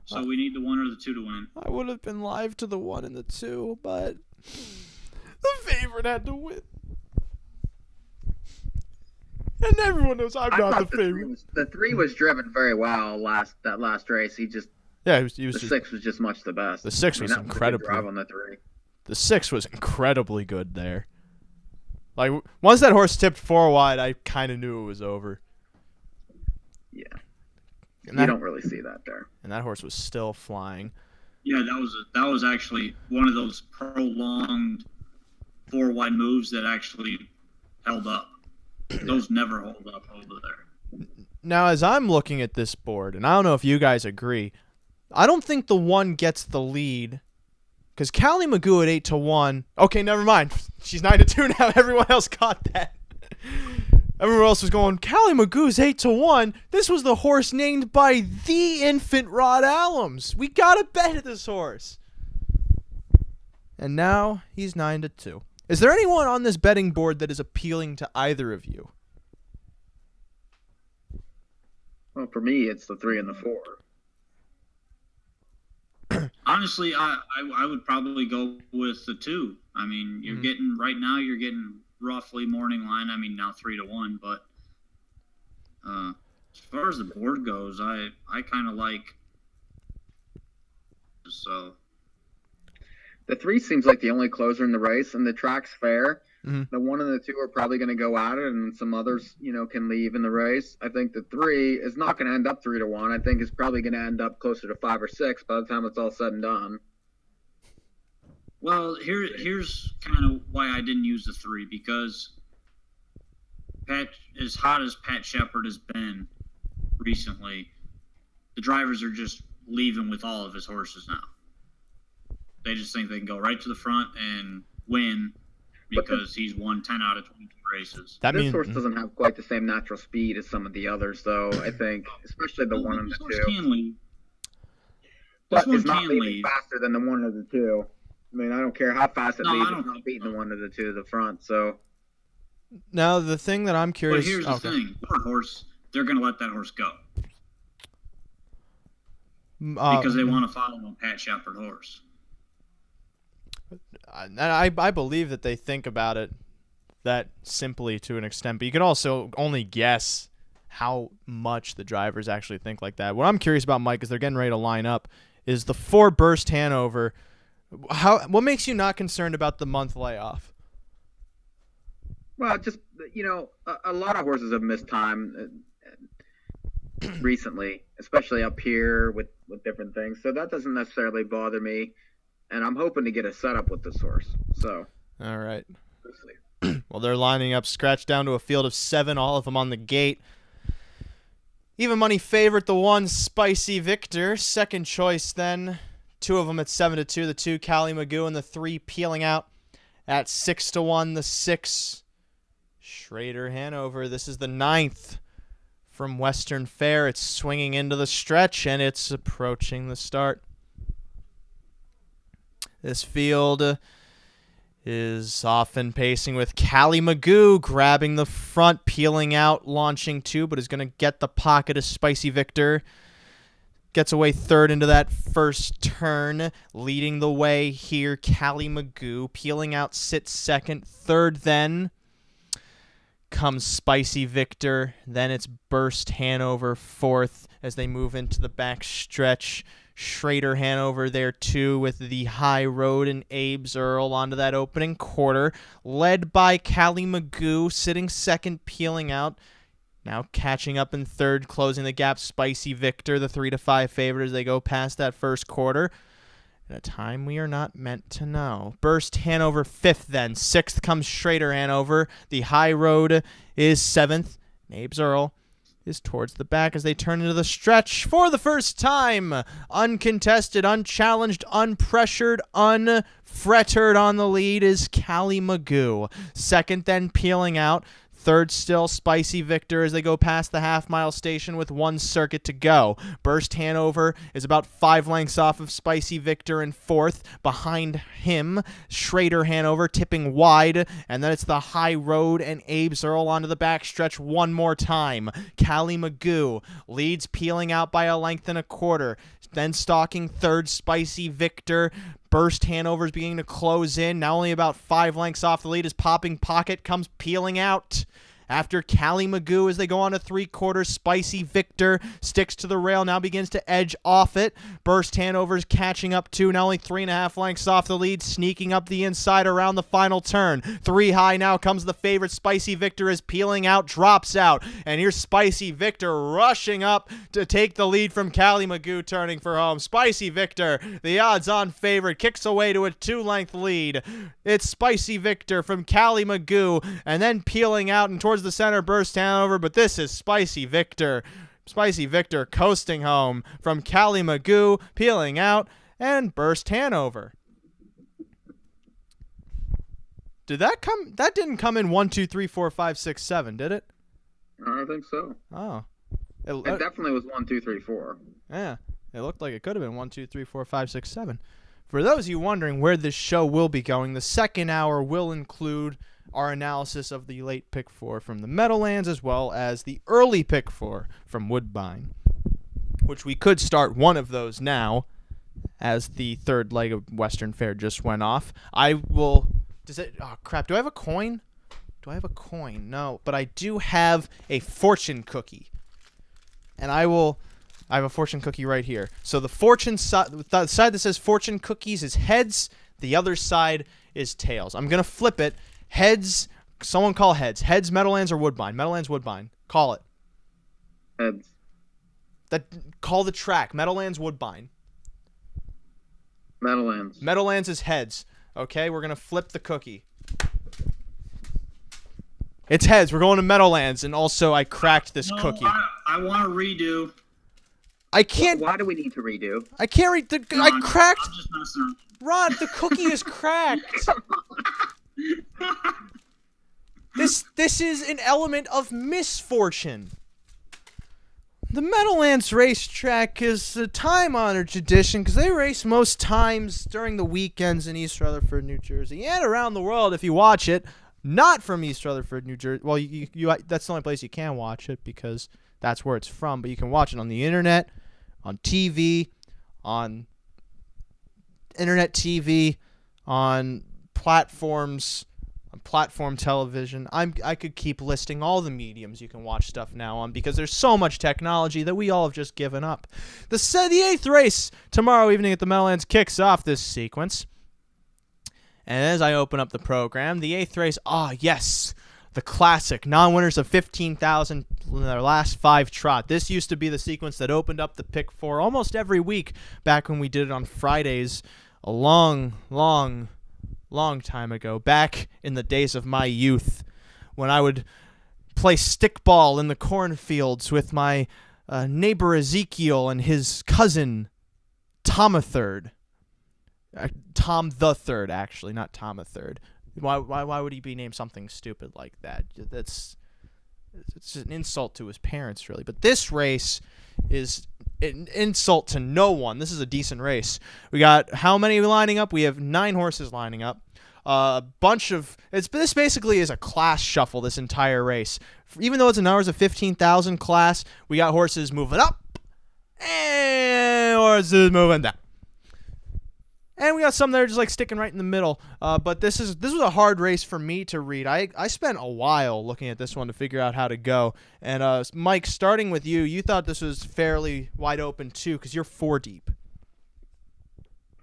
So we need the 1 or the 2 to win. I would have been live to the 1 and the 2, but the favorite had to win. And everyone knows I'm not the favorite. The 3 was driven very well that last race. He was the 6 was just much the best. The 6 was incredible. Drive on the 3. The 6 was incredibly good there. Like once that horse tipped 4 wide, I kind of knew it was over. Yeah. You don't really see that there. And that horse was still flying. Yeah, that was actually one of those prolonged 4 wide moves that actually held up. Those never hold up over there. Now, as I'm looking at this board, and I don't know if you guys agree, I don't think the 1 gets the lead. Because Callie Magoo at 8-1. Okay, never mind. She's 9-2 now. Everyone else got that. Everyone else was going, Callie Magoo's 8-1. This was the horse named by the infant Rod Allums. We gotta bet this horse. And now he's 9-2. Is there anyone on this betting board that is appealing to either of you? Well, for me, it's the 3 and the 4. Honestly, I would probably go with the 2. I mean, you're getting roughly morning line. I mean, now 3-1, but as far as the board goes, I kind of like. So the 3 seems like the only closer in the race, and the track's fair. The 1 and the 2 are probably going to go at it, and some others, can leave in the race. I think the 3 is not going to end up 3-1. I think it's probably going to end up closer to 5 or 6 by the time it's all said and done. Well, here's kind of why I didn't use the 3, because as hot as Pat Shepard has been recently, the drivers are just leaving with all of his horses now. They just think they can go right to the front and win because he's won 10 out of 22 races. This horse doesn't have quite the same natural speed as some of the others, though, I think, especially the 1 and the 2. Can lead. But it's not leaving faster than the 1 or the 2. I mean, I don't care how fast it leaves. It's not beating the 1 or the 2 to the front, so. Now, the thing that I'm curious... But here's the thing. Poor horse, they're going to let that horse go. Because they want to follow a Pat Shepard horse. I believe that they think about it that simply to an extent, but you can also only guess how much the drivers actually think like that. What I'm curious about, Mike, is they're getting ready to line up, is the 4 Burst Hanover. What makes you not concerned about the month layoff? Well, just, a lot of horses have missed time recently, especially up here with different things. So that doesn't necessarily bother me. And I'm hoping to get a setup with this horse. So. All right. Well, they're lining up, scratched down to a field of 7, all of them on the gate. Even money favorite, the 1, Spicy Victor. Second choice then. 2 of them at 7-2, the 2, Callie Magoo, and the 3 peeling out at 6-1, the 6, Schrader Hanover. This is the 9th from Western Fair. It's swinging into the stretch, and it's approaching the start. This field is often pacing with Callie Magoo grabbing the front, peeling out, launching 2, but is going to get the pocket of Spicy Victor. Gets away 3rd into that first turn, leading the way here, Callie Magoo. Peeling out, sits 2nd. 3rd then comes Spicy Victor. Then it's Burst Hanover 4th as they move into the back stretch. Schrader Hanover there too with the High Road and Abe's Earl onto that opening quarter. Led by Callie Magoo, sitting 2nd, peeling out. Now catching up in 3rd, closing the gap, Spicy Victor, the 3-5 favorite as they go past that first quarter. At a time we are not meant to know. Burst Hanover 5th then. 6th comes Schrader Hanover. The High Road is 7th. Abe's Earl is towards the back as they turn into the stretch for the first time. Uncontested, unchallenged, unpressured, unfrettered on the lead is Callie Magoo. 2nd then peeling out. 3rd still Spicy Victor as they go past the half-mile station with 1 circuit to go. Burst Hanover is about 5 lengths off of Spicy Victor in 4th. Behind him, Schrader Hanover tipping wide, and then it's the High Road and Abe's Earl onto the backstretch one more time. Callie Magoo leads, peeling out by 1.25 lengths. Then stalking 3rd, Spicy Victor. Burst Hanover's beginning to close in. Now only about 5 lengths off the lead as Popping Pocket comes peeling out after Callie Magoo as they go on to 3/4. Spicy Victor sticks to the rail, now begins to edge off it. Burst Hanover's catching up to, now only 3.5 lengths off the lead, sneaking up the inside around the final turn. 3 high now comes the favorite. Spicy Victor is peeling out, drops out, and here's Spicy Victor rushing up to take the lead from Callie Magoo, turning for home. Spicy Victor, the odds-on favorite, kicks away to a 2-length lead. It's Spicy Victor from Callie Magoo, and then peeling out and towards the center, Burst Hanover, but this is Spicy Victor. Spicy Victor coasting home from Callie Magoo, peeling out, and Burst Hanover. Did that come? That didn't come in 1, 2, 3, 4, 5, 6, 7, did it? I think so. Oh. It definitely was 1, 2, 3, 4. Yeah. It looked like it could have been 1, 2, 3, 4, 5, 6, 7. For those of you wondering where this show will be going, the second hour will include our analysis of the late pick 4 from the Meadowlands, as well as the early pick 4 from Woodbine, which we could start one of those now, as the third leg of Western Fair just went off. I will... Does it... Oh, crap. Do I have a coin? Do I have a coin? No, but I do have a fortune cookie. And I have a fortune cookie right here. So the fortune side, the side that says fortune cookies is heads. The other side is tails. I'm going to flip it. Heads. Someone call heads. Heads, Meadowlands, or Woodbine? Meadowlands, Woodbine. Call it. Heads. Call the track. Meadowlands, Woodbine. Meadowlands. Meadowlands is heads. Okay, we're going to flip the cookie. It's heads. We're going to Meadowlands, and also I cracked this cookie. I want to redo. I can't. Why do we need to redo? I can't read the. I cracked. I'm just messing around. Rod, the cookie is cracked. This is an element of misfortune. The Meadowlands Racetrack is a time-honored tradition because they race most times during the weekends in East Rutherford, New Jersey, and around the world if you watch it. Not from East Rutherford, New Jersey. Well, you that's the only place you can watch it because that's where it's from. But you can watch it on the internet, on TV, on internet TV, on platforms, on platform television. I could keep listing all the mediums you can watch stuff now on because there's so much technology that we all have just given up. The 8th race tomorrow evening at the Meadowlands kicks off this sequence. And as I open up the program, the 8th race, yes, the classic, non-winners of 15,000 in their last 5 trot. This used to be the sequence that opened up the pick 4 almost every week back when we did it on Fridays a long, long, long time ago, back in the days of my youth when I would play stickball in the cornfields with my neighbor Ezekiel and his cousin Tom III. Tom the Third, actually, not Tom a Third. Why would he be named something stupid like that? It's an insult to his parents, really. But this race is an insult to no one. This is a decent race. We got how many lining up? We have 9 horses lining up. A bunch of this basically is a class shuffle. This entire race, even though it's an hours of 15,000 class, we got horses moving up and horses moving down. And we got some that are just like sticking right in the middle. But this was a hard race for me to read. I spent a while looking at this one to figure out how to go. And Mike, starting with you, you thought this was fairly wide open too because you're 4 deep.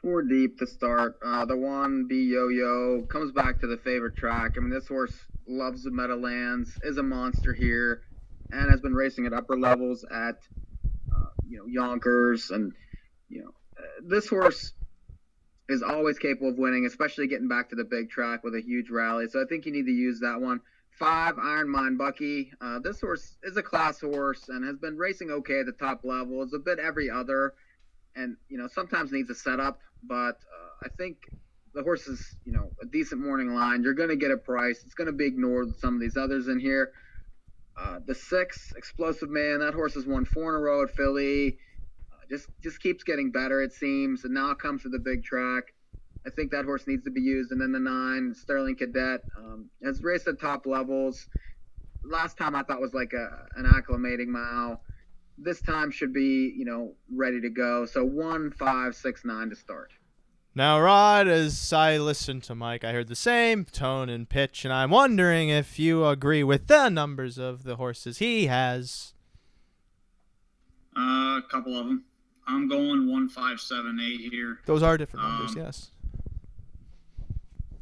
4 deep to start. The one, B Yo-Yo, comes back to the favorite track. I mean, this horse loves the Meadowlands, is a monster here, and has been racing at upper levels at Yonkers. And this horse is always capable of winning, especially getting back to the big track with a huge rally. So I think you need to use that one. 5, Iron Mine Bucky. This horse is a class horse and has been racing okay at the top level. It's a bit every other and, sometimes needs a setup. But I think the horse is, a decent morning line. You're going to get a price. It's going to be ignored with some of these others in here. The 6, Explosive Man. That horse has won 4 in a row at Philly. Just keeps getting better, it seems, and now it comes to the big track. I think that horse needs to be used. And then the 9, Sterling Cadet, has raced at top levels. Last time I thought was like an acclimating mile. This time should be, ready to go. So 1, 5, 6, 9 to start. Now, Rod, as I listened to Mike, I heard the same tone and pitch, and I'm wondering if you agree with the numbers of the horses he has. A couple of them. I'm going 1, 5, 7, 8 here. Those are different numbers, yes.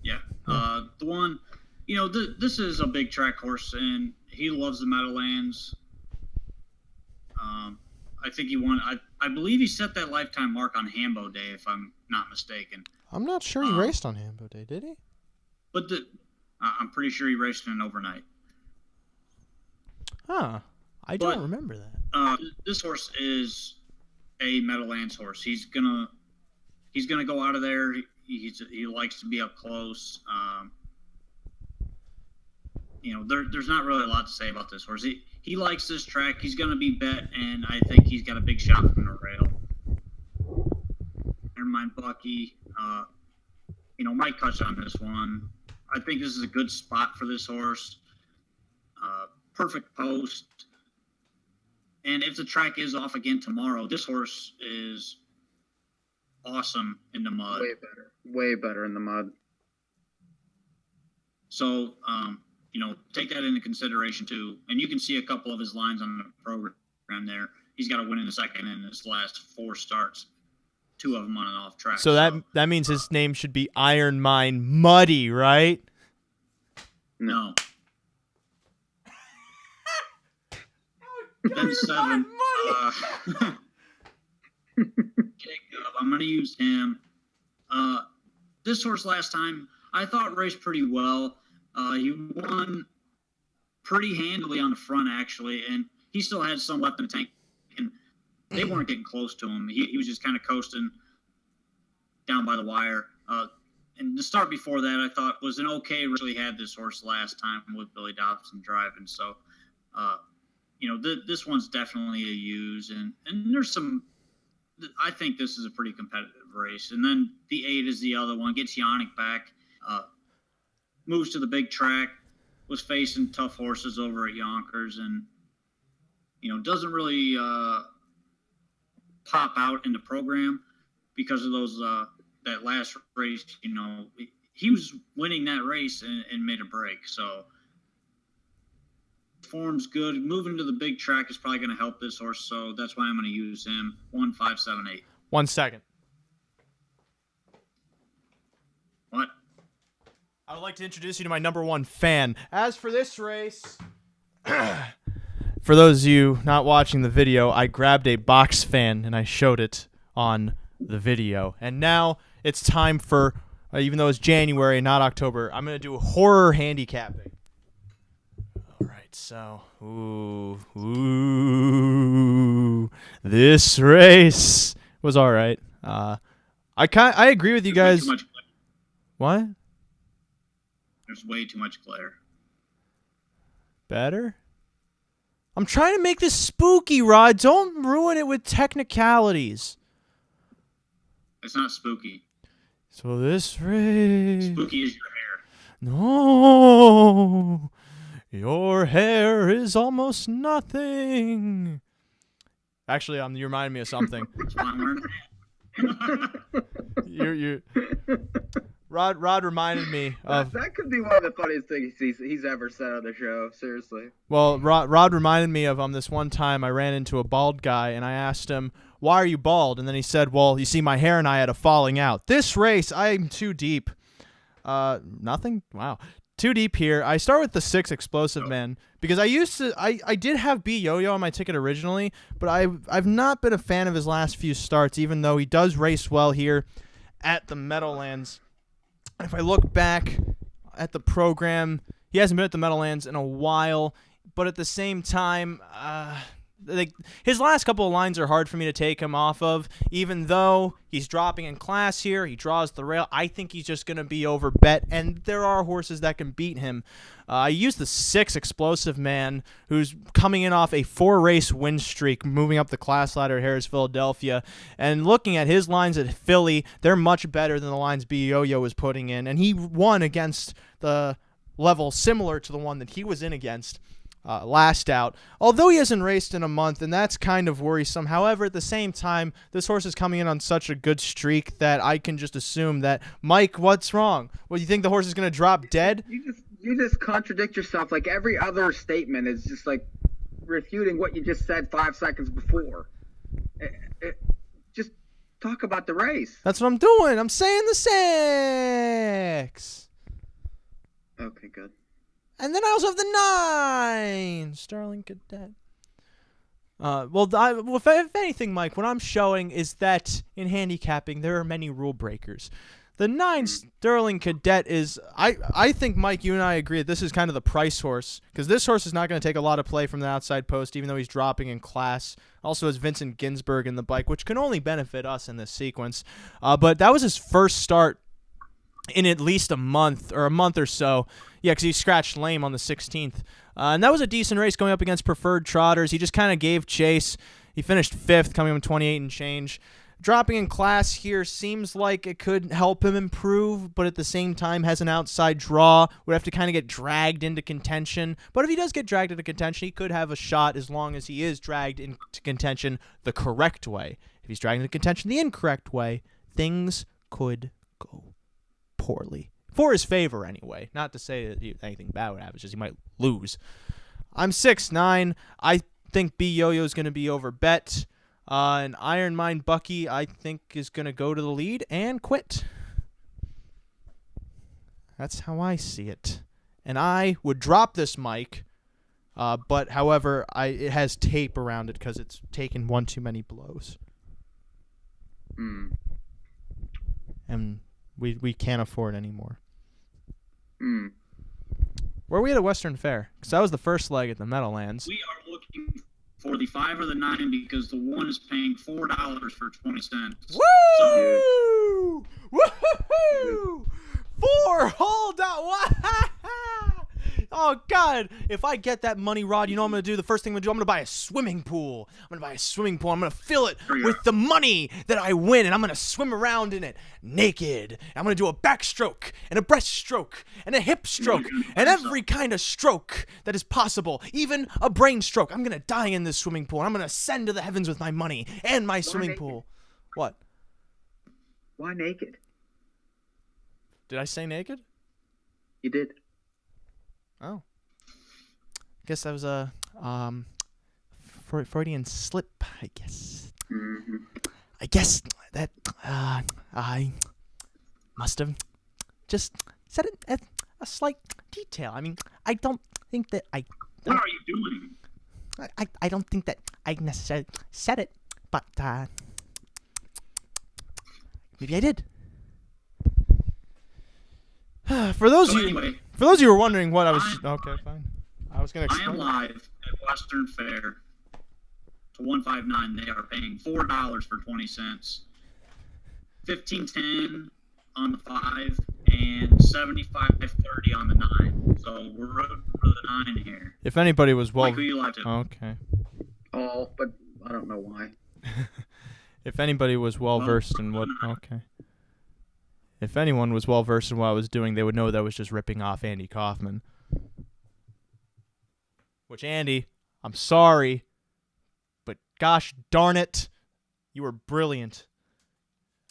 Yeah. The one, this is a big track horse, and he loves the Meadowlands. I think he won. I believe he set that lifetime mark on Hambo Day, if I'm not mistaken. I'm not sure he raced on Hambo Day, did he? But I'm pretty sure he raced in an overnight. Huh. I don't remember that. This horse is a Meadowlands horse. He's gonna go out of there. He likes to be up close. There's not really a lot to say about this horse. He likes this track. He's gonna be bet, and I think he's got a big shot from the rail. Never mind Bucky. Mike touched on this one. I think this is a good spot for this horse. Perfect post. And if the track is off again tomorrow, this horse is awesome in the mud. Way better in the mud. So, take that into consideration too. And you can see a couple of his lines on the program there. He's got to win in the second in his last 4 starts. 2 of them on and off track. So that means his name should be Iron Mine Muddy, right? No. Then 7. Jacob, I'm going to use him. This horse last time, I thought raced pretty well. He won pretty handily on the front, actually, and he still had some left in the tank. And they weren't getting close to him. He was just kind of coasting down by the wire. And the start before that, I thought, was an okay race. Really had this horse last time with Billy Dobson driving. So, this one's definitely a use. And there's some – I think this is a pretty competitive race. And then the 8 is the other one. Gets Yannick back. Moves to the big track. Was facing tough horses over at Yonkers. And, doesn't really pop out in the program because of those that last race. He was winning that race and made a break. So form's good. Moving to the big track is probably going to help this horse. So that's why I'm going to use him. 1, 5, 7, 8. 1 second. What? I would like to introduce you to my number 1 fan. As for this race, for those of you not watching the video, I grabbed a box fan and I showed it on the video. And now it's time for, even though it's January, not October, I'm going to do horror handicapping. All right, so, this race was all right. I agree with you guys. What? There's way too much glare. Better? I'm trying to make this spooky, Rod. Don't ruin it with technicalities. It's not spooky. So this race... Spooky is your hair. No. Your hair is almost nothing. Actually, you reminded me of something. That's why I'm wearing a hat. Rod reminded me of... That could be one of the funniest things he's ever said on the show, seriously. Well, Rod reminded me of this one time I ran into a bald guy, and I asked him, why are you bald? And then he said, well, you see, my hair and I had a falling out. This race, I'm too deep. Nothing? Wow. Too deep here. I start with the 6 Explosive Man, because I did have B Yo-Yo on my ticket originally, but I've not been a fan of his last few starts, even though he does race well here at the Meadowlands. If I look back at the program, he hasn't been at the Meadowlands in a while, but at the same time, his last couple of lines are hard for me to take him off of, even though he's dropping in class here. He draws the rail. I think he's just going to be over bet, and there are horses that can beat him. I used the 6 Explosive Man, who's coming in off a 4-race win streak, moving up the class ladder at Harris, Philadelphia, and looking at his lines at Philly, they're much better than the lines B Yo-Yo was putting in, and he won against the level similar to the one that he was in against. last out. Although he hasn't raced in a month, and that's kind of worrisome. However, at the same time, this horse is coming in on such a good streak that I can just assume that, Mike, what's wrong? Well, you think the horse is going to drop dead? You just contradict yourself. Like every other statement is just like refuting what you just said 5 seconds before. Just talk about the race. That's what I'm doing. I'm saying the 6. Okay, good. And then I also have the 9, Sterling Cadet. If anything, Mike, what I'm showing is that in handicapping, there are many rule breakers. The 9 Sterling Cadet is, I think, Mike, you and I agree that this is kind of the price horse, because this horse is not going to take a lot of play from the outside post, even though he's dropping in class. Also has Vincent Ginsburg in the bike, which can only benefit us in this sequence. But that was his first start in at least a month or so. Yeah, because he scratched lame on the 16th. And that was a decent race going up against preferred trotters. He just kind of gave chase. He finished 5th, coming from 28 and change. Dropping in class here seems like it could help him improve, but at the same time has an outside draw. Would have to kind of get dragged into contention. But if he does get dragged into contention, he could have a shot as long as he is dragged into contention the correct way. If he's dragged into contention the incorrect way, things could go poorly. For his favor, anyway. Not to say that anything bad would happen, it's just he might lose. I'm 6'9". I think B Yo-Yo is going to be over bet. And Iron Mind Bucky, I think, is going to go to the lead and quit. That's how I see it. And I would drop this mic, but, however, it has tape around it because it's taken one too many blows. And we can't afford any more. Where are we at Western Fair? Because that was the first leg at the Meadowlands. We are looking for the 5 or the 9 because the 1 is paying $4 for 20 cents. Woo! Woo! $4. Oh, God. If I get that money, Rod, you know what I'm going to do? The first thing I'm going to do, I'm going to buy a swimming pool. I'm going to fill it with the money that I win, and I'm going to swim around in it naked. I'm going to do a backstroke and a breaststroke and a hip stroke and every kind of stroke that is possible, even a brain stroke. I'm going to die in this swimming pool, and I'm going to ascend to the heavens with my money and my swimming pool. What? Why naked? Did I say naked? You did. Oh. I guess that was a Freudian slip, I guess. I guess that I must have just said it as a slight detail. I mean, I don't think that I... What are you doing? I don't think that I necessarily said it, but maybe I did. For those of you who were wondering what I was... Okay, fine. I was going to explain. I am live at Western Fair to 159. They are paying $4 for 20 cents. 15.10 on the 5 and 75.30 on the 9. So we're rooting for the 9 here. If anybody was well... Mike, who you live to? Okay. Oh, but I don't know why. If anybody was well-versed in what... Okay. If anyone was well-versed in what I was doing, they would know that I was just ripping off Andy Kaufman. Which, Andy, I'm sorry, but gosh darn it, you were brilliant.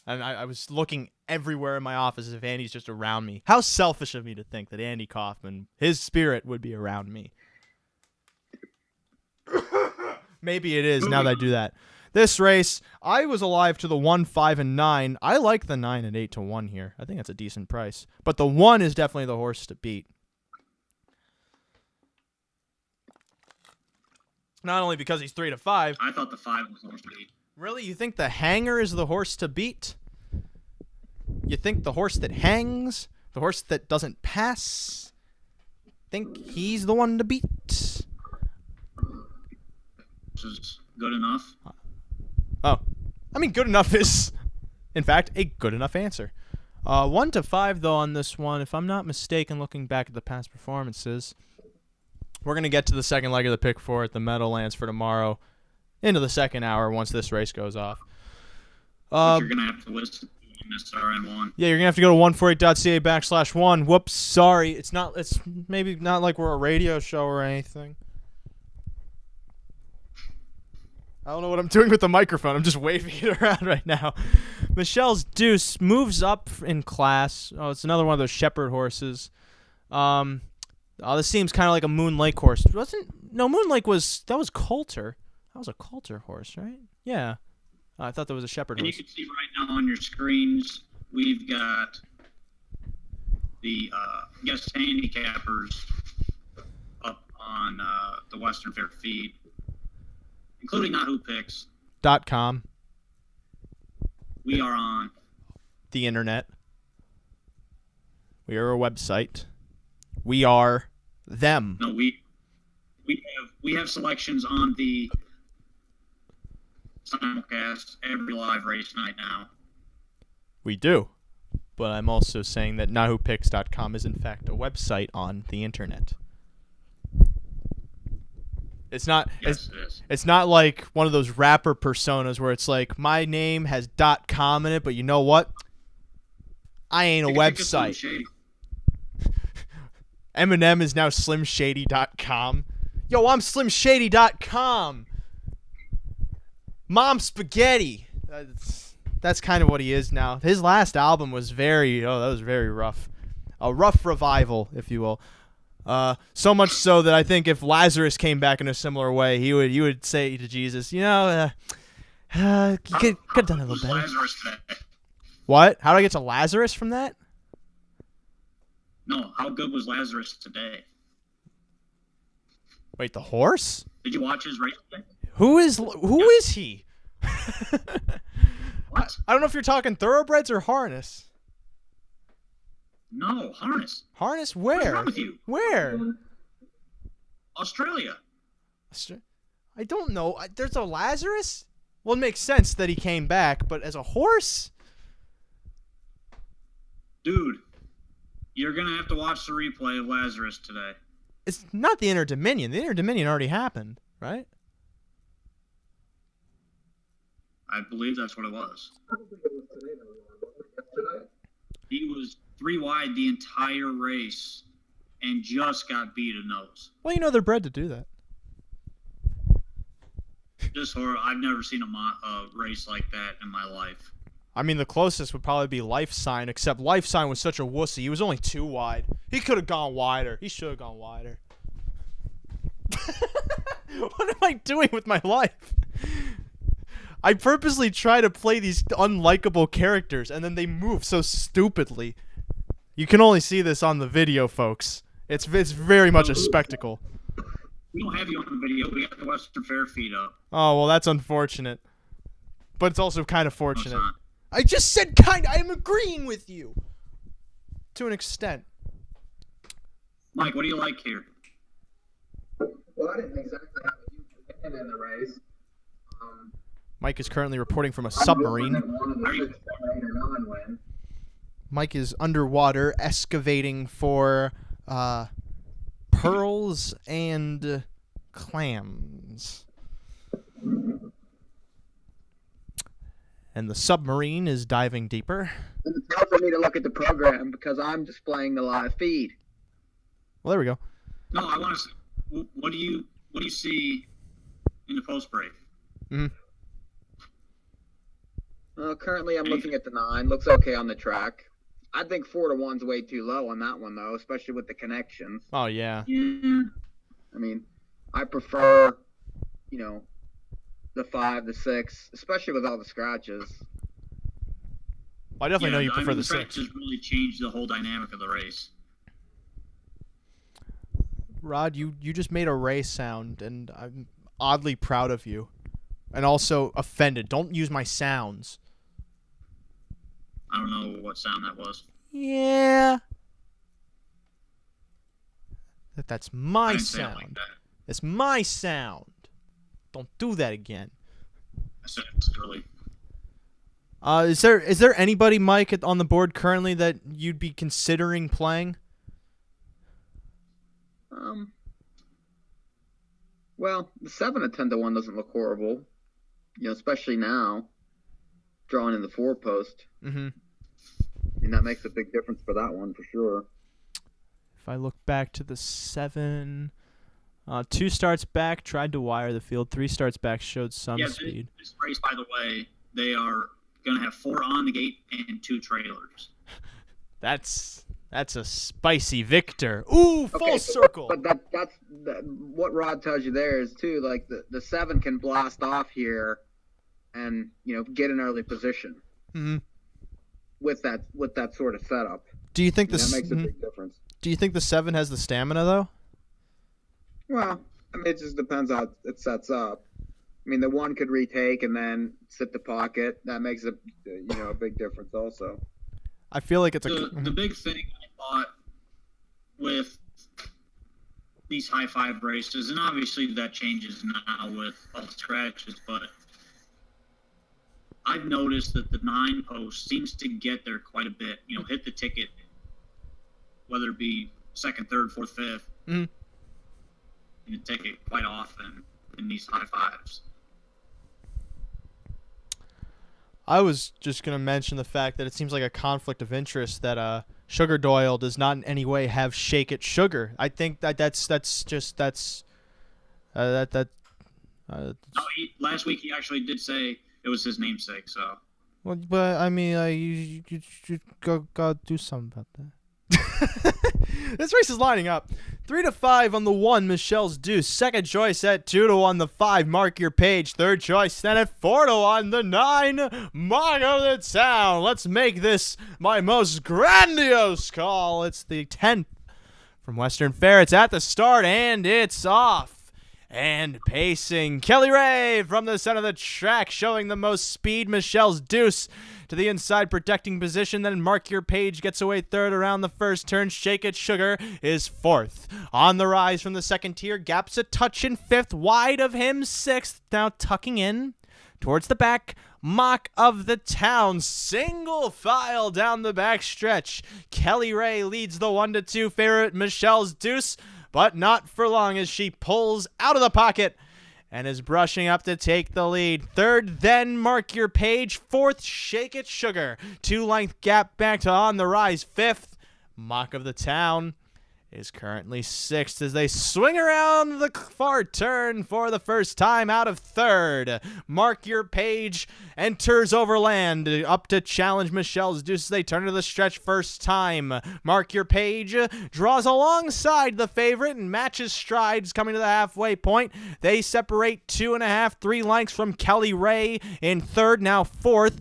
And I was looking everywhere in my office as if Andy's just around me. How selfish of me to think that Andy Kaufman, his spirit, would be around me. Maybe it is now that I do that. This race, I was alive to the 1, 5, and 9. I like the 9 and 8 to 1 here. I think that's a decent price. But the 1 is definitely the horse to beat. Not only because he's 3 to 5. I thought the 5 was the horse to beat. Really? You think the hanger is the horse to beat? You think the horse that hangs? The horse that doesn't pass? Think he's the one to beat? This is good enough. Oh. I mean, good enough is, in fact, a good enough answer. 1 to 5, though, on this one. If I'm not mistaken, looking back at the past performances, we're going to get to the second leg of the pick 4 at the Meadowlands for tomorrow, into the second hour once this race goes off. You're going to have to listen to this RN1. Yeah, you're going to have to go to 148.ca/1. Whoops, sorry. It's maybe not like we're a radio show or anything. I don't know what I'm doing with the microphone. I'm just waving it around right now. Michelle's Deuce moves up in class. Oh, it's another one of those shepherd horses. This seems kind of like a Moon Lake horse. Moon Lake was Coulter. That was a Coulter horse, right? Yeah. I thought that was a shepherd and horse. You can see right now on your screens, we've got the guest handicappers up on the Western Fair feed, including not who picks. .com. We are on the internet. We are a website. We are them. No, we have selections on the simulcast every live race night now. We do. But I'm also saying that NahWhoPicks.com is in fact a website on the internet. It's not. Yes, it is. It's not like one of those rapper personas where it's like my name has .com in it, but you know what? I ain't a website. Eminem is now SlimShady.com. Yo, I'm SlimShady.com. Mom Spaghetti. That's kind of what he is now. His last album was that was very rough. A rough revival, if you will. So much so that I think if Lazarus came back in a similar way, you would say to Jesus, you know, you could have done a little better. What? How do I get to Lazarus from that? No, how good was Lazarus today? Wait, the horse? Did you watch his race today? Who is he? What? I don't know if you're talking thoroughbreds or harness. No, harness. Harness where? What's wrong with you? Where? Australia. I don't know. There's a Lazarus? Well, it makes sense that he came back, but as a horse? Dude, you're going to have to watch the replay of Lazarus today. It's not the Inter Dominion. The Inter Dominion already happened, right? I believe that's what it was. He was 3 wide the entire race and just got beat a nose. Well, you know they're bred to do that. Just horrible. I've never seen a race like that in my life. I mean, the closest would probably be Life Sign, except Life Sign was such a wussy. He was only 2 wide. He could have gone wider. He should have gone wider. What am I doing with my life? I purposely try to play these unlikable characters, and then they move so stupidly. You can only see this on the video, folks. It's very much a spectacle. We don't have you on the video. We got the Western Fair feed up. Oh, well, that's unfortunate. But it's also kind of fortunate. No, I just said kind of. I'm agreeing with you. To an extent. Mike, what do you like here? Well, I didn't exactly have a huge opinion in the race. Mike is currently reporting from a submarine. Mike is underwater excavating for pearls and clams. And the submarine is diving deeper. It's hard for me to look at the program because I'm displaying the live feed. Well, there we go. No, I want to see, what do you see in the post break? Mm-hmm. Currently, I'm looking at the 9. Looks okay on the track. I think 4-1's way too low on that one, though, especially with the connections. Oh, yeah. Yeah. I mean, I prefer, the 5, the 6, especially with all the scratches. I definitely know you prefer the 6. Scratches really changed the whole dynamic of the race. Rod, you just made a race sound, and I'm oddly proud of you. And also offended. Don't use my sounds. I don't know what sound that was. Yeah. That's my sound. Like that. It's my sound. Don't do that again. I said it was early. Is there anybody, Mike, on the board currently that you'd be considering playing? Well, the 7 at 10-1 doesn't look horrible. Especially now, drawing in the 4 post. Mm-hmm. And that makes a big difference for that one, for sure. If I look back to the 7, 2 starts back, tried to wire the field. 3 starts back, showed some speed. This race, by the way, they are going to have 4 on the gate and 2 trailers. That's a spicy victor. Ooh, full circle. But that's what Rod tells you there is too. Like the 7 can blast off here, and get an early position. Mm-hmm. With that sort of setup. Do you think that makes a big difference? Do you think the 7 has the stamina though? Well, I mean, it just depends how it sets up. I mean, the 1 could retake and then sit the pocket. That makes a big difference also. I feel like it's the big thing I thought with these high 5 races, and obviously that changes now with all the scratches, but I've noticed that the 9 post seems to get there quite a bit. Hit the ticket, whether it be 2nd, 3rd, 4th, 5th. Mm-hmm. The ticket quite often in these high 5s. I was just going to mention the fact that it seems like a conflict of interest that Sugar Doyle does not in any way have Shake It Sugar. I think that's last week he actually did say it was his namesake, so. Well, but I mean, you go do something about that. This race is lining up. 3-5 on the 1, Michelle's Deuce. Second choice at 2-1, the 5, Mark Your Page. Third choice then at 4-1, the 9, Mark of the Town. Let's make this my most grandiose call. It's the 10th from Western Fair. It's at the start and it's off. And pacing, Kelly Ray from the center of the track, showing the most speed. Michelle's Deuce to the inside, protecting position. Then Mark Your Page gets away 3rd around the first turn. Shake It Sugar is 4th. On the rise from the 2nd tier, gaps a touch in 5th, wide of him 6th. Now tucking in towards the back. Mock of the Town, single file down the back stretch. Kelly Ray leads the 1-2 favorite, Michelle's Deuce, but not for long as she pulls out of the pocket and is brushing up to take the lead. 3rd, then Mark Your Page. 4th, Shake It Sugar. 2-length gap back to On the Rise. 5th, Mock of the Town is currently 6th as they swing around the far turn for the first time out of 3rd. Mark Your Page enters overland up to challenge Michelle's Deuce as they turn to the stretch first time. Mark Your Page draws alongside the favorite and matches strides coming to the halfway point. They separate 2.5, 3 lengths from Kelly Ray in 3rd, now 4th.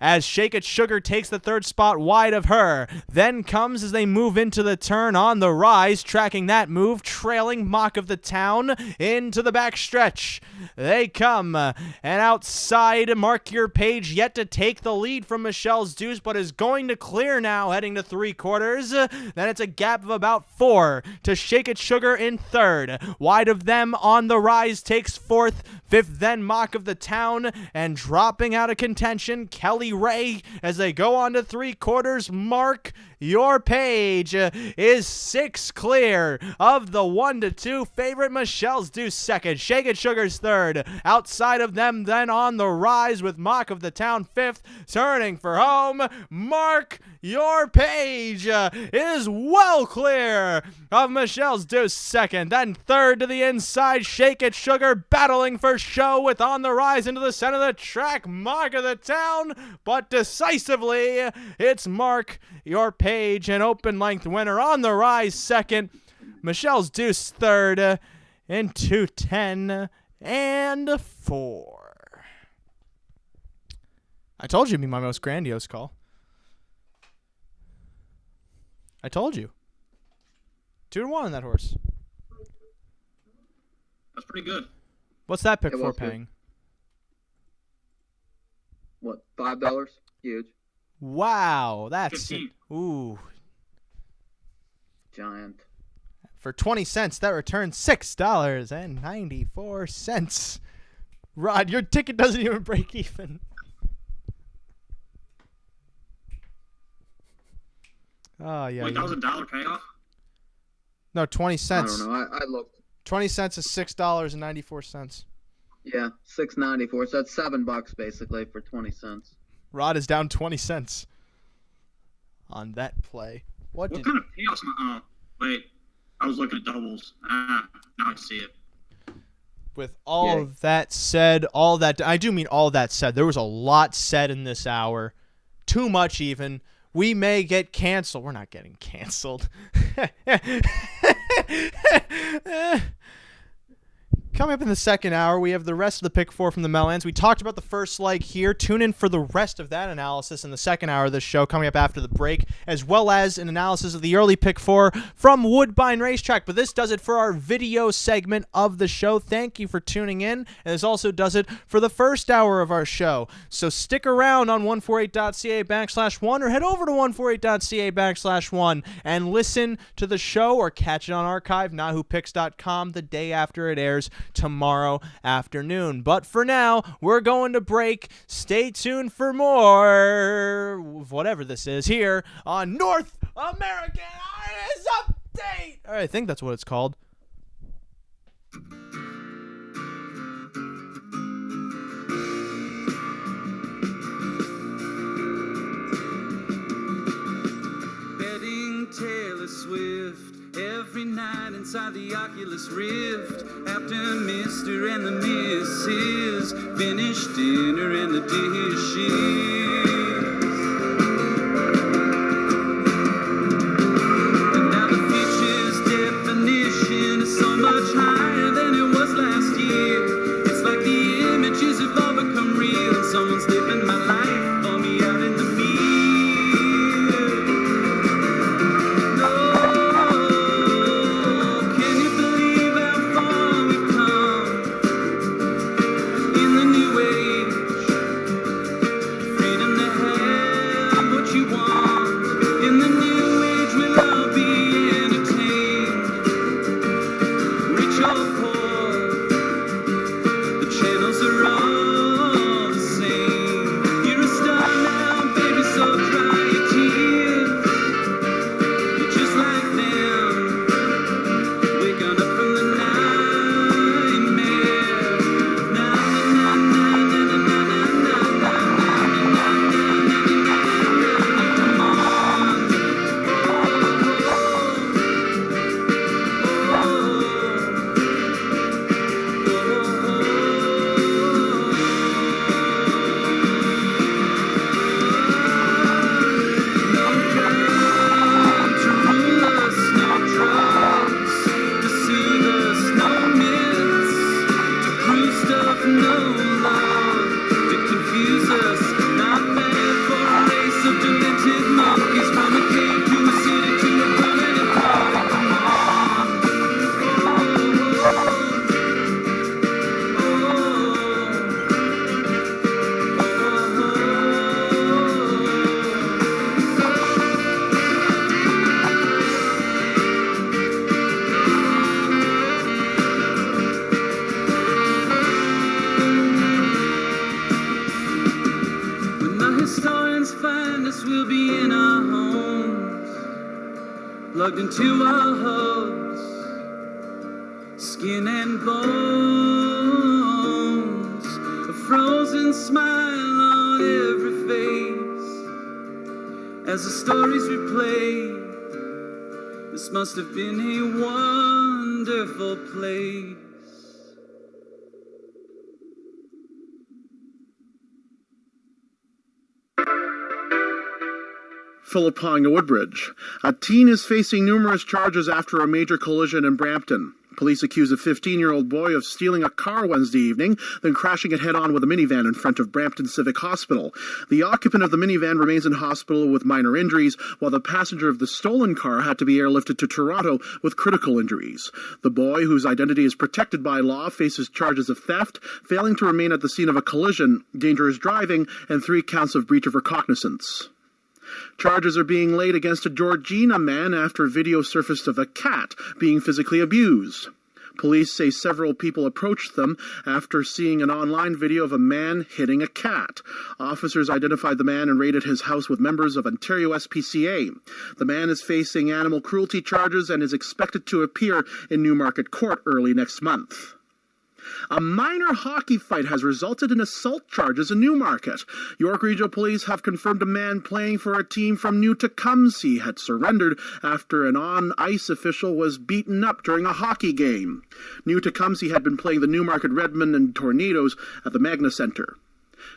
As Shake It Sugar takes the 3rd spot wide of her. Then comes as they move into the turn On the Rise, tracking that move, trailing Mock of the Town into the backstretch. They come, and outside, Mark Your Page yet to take the lead from Michelle's Deuce, but is going to clear now, heading to 3/4. Then it's a gap of about 4 to Shake It Sugar in 3rd. Wide of them, On the Rise takes 4th. 5th, then Mock of the Town, and dropping out of contention, Kelly Ray as they go on to 3/4. Mark Your Page is 6 clear of the 1-2 favorite. Michelle's Deuce 2nd. Shake It Sugar's 3rd. Outside of them, then On the Rise with Mock of the Town 5th. Turning for home, Mark Your Page is well clear of Michelle's Deuce 2nd. Then 3rd to the inside, Shake It Sugar battling for show with On the Rise into the center of the track, Mock of the Town, but decisively it's Mark Your Page, an open length winner. On the Rise 2nd, Michelle's Deuce 3rd in 2:10 and 4. I told you it'd be my most grandiose call. I told you. 2-1 on that horse. That's pretty good. What's that pick It for was good. paying? What, $5? Huge. Wow, that's 15. ooh. Giant. For 20 cents, that returns $6.94. Rod, your ticket doesn't even break even. Oh yeah. Wait, that was a $1 payoff? No, 20 I cents. don't know. I looked. 20 cents is $6.94. Yeah, $6.94. So that's $7 basically for 20 cents. Rod is down 20 cents on that play. What kind of payoffs? Oh, wait. I was looking at doubles. Now I see it. With all that said, I do mean all that said, there was a lot said in this hour. Too much even. We may get canceled. We're not getting canceled. Coming up in the second hour, we have the rest of the Pick 4 from the Meadowlands. We talked about the first leg here. Tune in for the rest of that analysis in the second hour of this show coming up after the break, as well as an analysis of the early Pick 4 from Woodbine Racetrack. But this does it for our video segment of the show. Thank you for tuning in. And this also does it for the first hour of our show. So stick around on 148.ca/1 or head over to 148.ca/1 and listen to the show or catch it on archive, NahooPicks.com, the day after it airs tomorrow afternoon. But for now, we're going to break. Stay tuned for more, whatever this is, here on North American Iris Update. I think that's what it's called. Betting Taylor Swift every night inside the Oculus Rift. After Mr. and the Mrs. finish dinner and the dishes. And now the future's definition is so much higher than it was last year. It's like the images have all become real and someone's living my life for me out in the mirror. Plugged into our hubs, skin and bones, a frozen smile on every face. As the stories replay, this must have been a wonderful place. Philipanga Woodbridge. A teen is facing numerous charges after a major collision in Brampton. Police accuse a 15-year-old boy of stealing a car Wednesday evening, then crashing it head-on with a minivan in front of Brampton Civic Hospital. The occupant of the minivan remains in hospital with minor injuries, while the passenger of the stolen car had to be airlifted to Toronto with critical injuries. The boy, whose identity is protected by law, faces charges of theft, failing to remain at the scene of a collision, dangerous driving, and 3 counts of breach of recognizance. Charges are being laid against a Georgina man after video surfaced of a cat being physically abused. Police say several people approached them after seeing an online video of a man hitting a cat. Officers identified the man and raided his house with members of Ontario SPCA. The man is facing animal cruelty charges and is expected to appear in Newmarket Court early next month. A minor hockey fight has resulted in assault charges in Newmarket. York Regional Police have confirmed a man playing for a team from New Tecumseh had surrendered after an on-ice official was beaten up during a hockey game. New Tecumseh had been playing the Newmarket Redmen and Tornadoes at the Magna Center.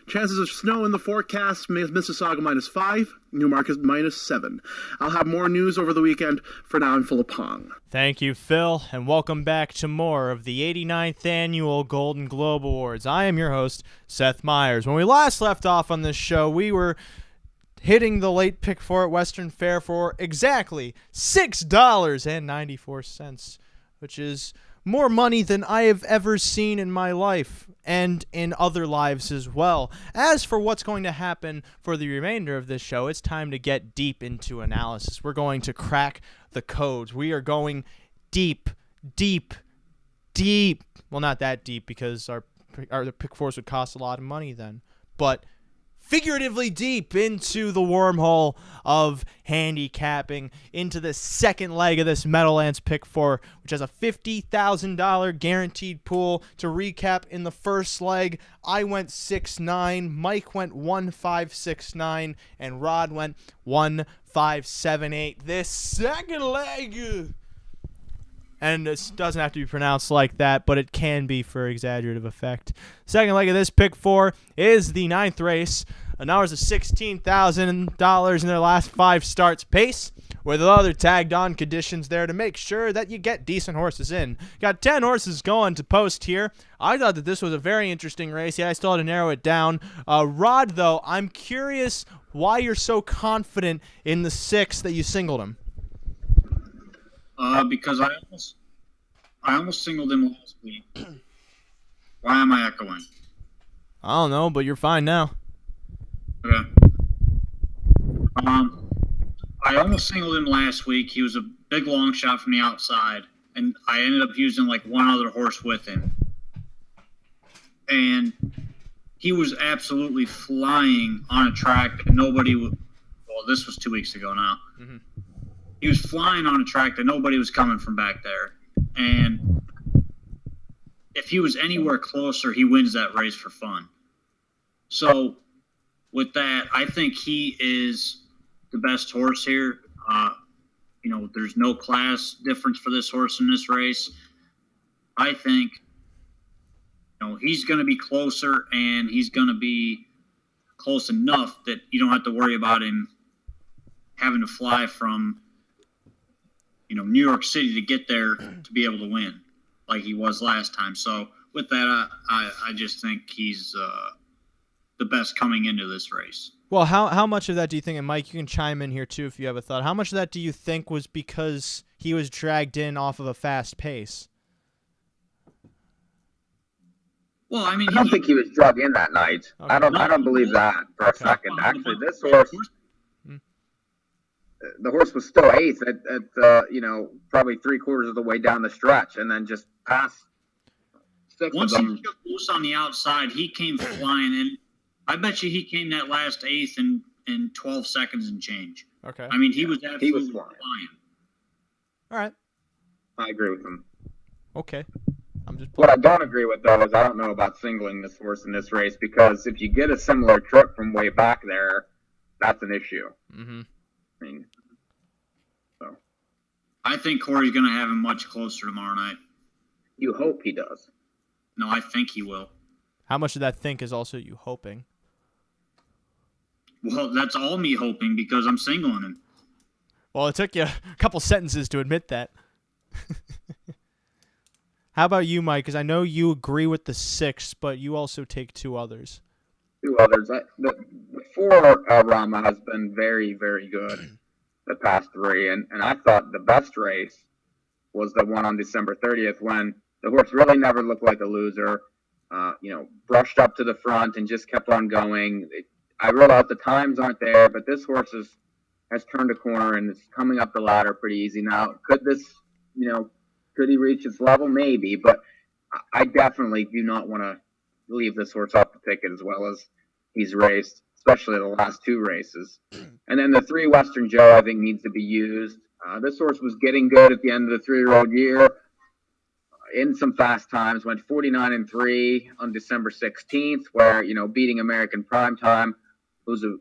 Chances of snow in the forecast: Mississauga -5, Newmarket -7. I'll have more news over the weekend. For now, I'm Philip Hong. Thank you, Phil, and welcome back to more of the 89th Annual Golden Globe Awards. I am your host, Seth Meyers. When we last left off on this show, we were hitting the late pick four at Western Fair for exactly $6.94, which is more money than I have ever seen in my life and in other lives as well. As for what's going to happen for the remainder of this show, it's time to get deep into analysis. We're going to crack the codes. We are going deep. Well, not that deep, because our pick fours would cost a lot of money then, but figuratively deep into the wormhole of handicapping, into the second leg of this Meadowlands pick four, which has a $50,000 guaranteed pool. To recap, in the first leg, I went 6-9, Mike went 1-5-6-9, and Rod went 1-5-7-8. This second leg, and this doesn't have to be pronounced like that, but it can be for exaggerative effect. Second leg of this pick four is the 9th race. Ours is $16,000 in their last 5 starts pace, with other tagged on conditions there to make sure that you get decent horses in. Got 10 horses going to post here. I thought that this was a very interesting race. Yeah, I still had to narrow it down. Rod, though, I'm curious why you're so confident in the 6 that you singled him. Because I almost singled him last week. Why am I echoing? I don't know, but you're fine now. Okay. I almost singled him last week. He was a big long shot from the outside, and I ended up using like one other horse with him. And he was absolutely flying on a track that nobody would. Well, this was 2 weeks ago now. Mm-hmm. He was flying on a track that nobody was coming from back there. And if he was anywhere closer, he wins that race for fun. So with that, I think he is the best horse here. There's no class difference for this horse in this race. I think, he's going to be closer, and he's going to be close enough that you don't have to worry about him having to fly from New York City to get there to be able to win like he was last time. So with that, I just think he's the best coming into this race. Well, how much of that do you think, and Mike, you can chime in here too if you have a thought, how much of that do you think was because he was dragged in off of a fast pace? Well, I don't think he was drugged in that night. Okay. I don't believe that for a second. Actually, this horse, the horse was still eighth at probably 3/4 of the way down the stretch, and then just past 6 Once of them. he got loose on the outside, he came flying in. I bet you he came that last eighth in 12 seconds and change. Okay. He was absolutely flying. All right. I agree with him. Okay. What I don't agree with, though, is I don't know about singling this horse in this race, because if you get a similar trip from way back there, that's an issue. Mm-hmm. I think Corey's going to have him much closer tomorrow night. You hope he does. No, I think he will. How much of that think is also you hoping? Well, that's all me hoping, because I'm singling him. Well, it took you a couple sentences to admit that. How about you, Mike? Because I know you agree with the 6, but you also take 2 others. 2 others. The 4 Rama has been very, very good the past 3, and I thought the best race was the one on December 30th, when the horse really never looked like a loser. Brushed up to the front and just kept on going. I realize the times aren't there, but this horse has turned a corner and is coming up the ladder pretty easy now. Could this, could he reach its level? Maybe, but I definitely do not want to leave this horse off the ticket as well as he's raced, especially the last 2 races. And then the 3 Western Joe, I think, needs to be used. This horse was getting good at the end of the 3-year-old year. in some fast times, went 49-3 on December 16th, where, beating American Primetime, who's a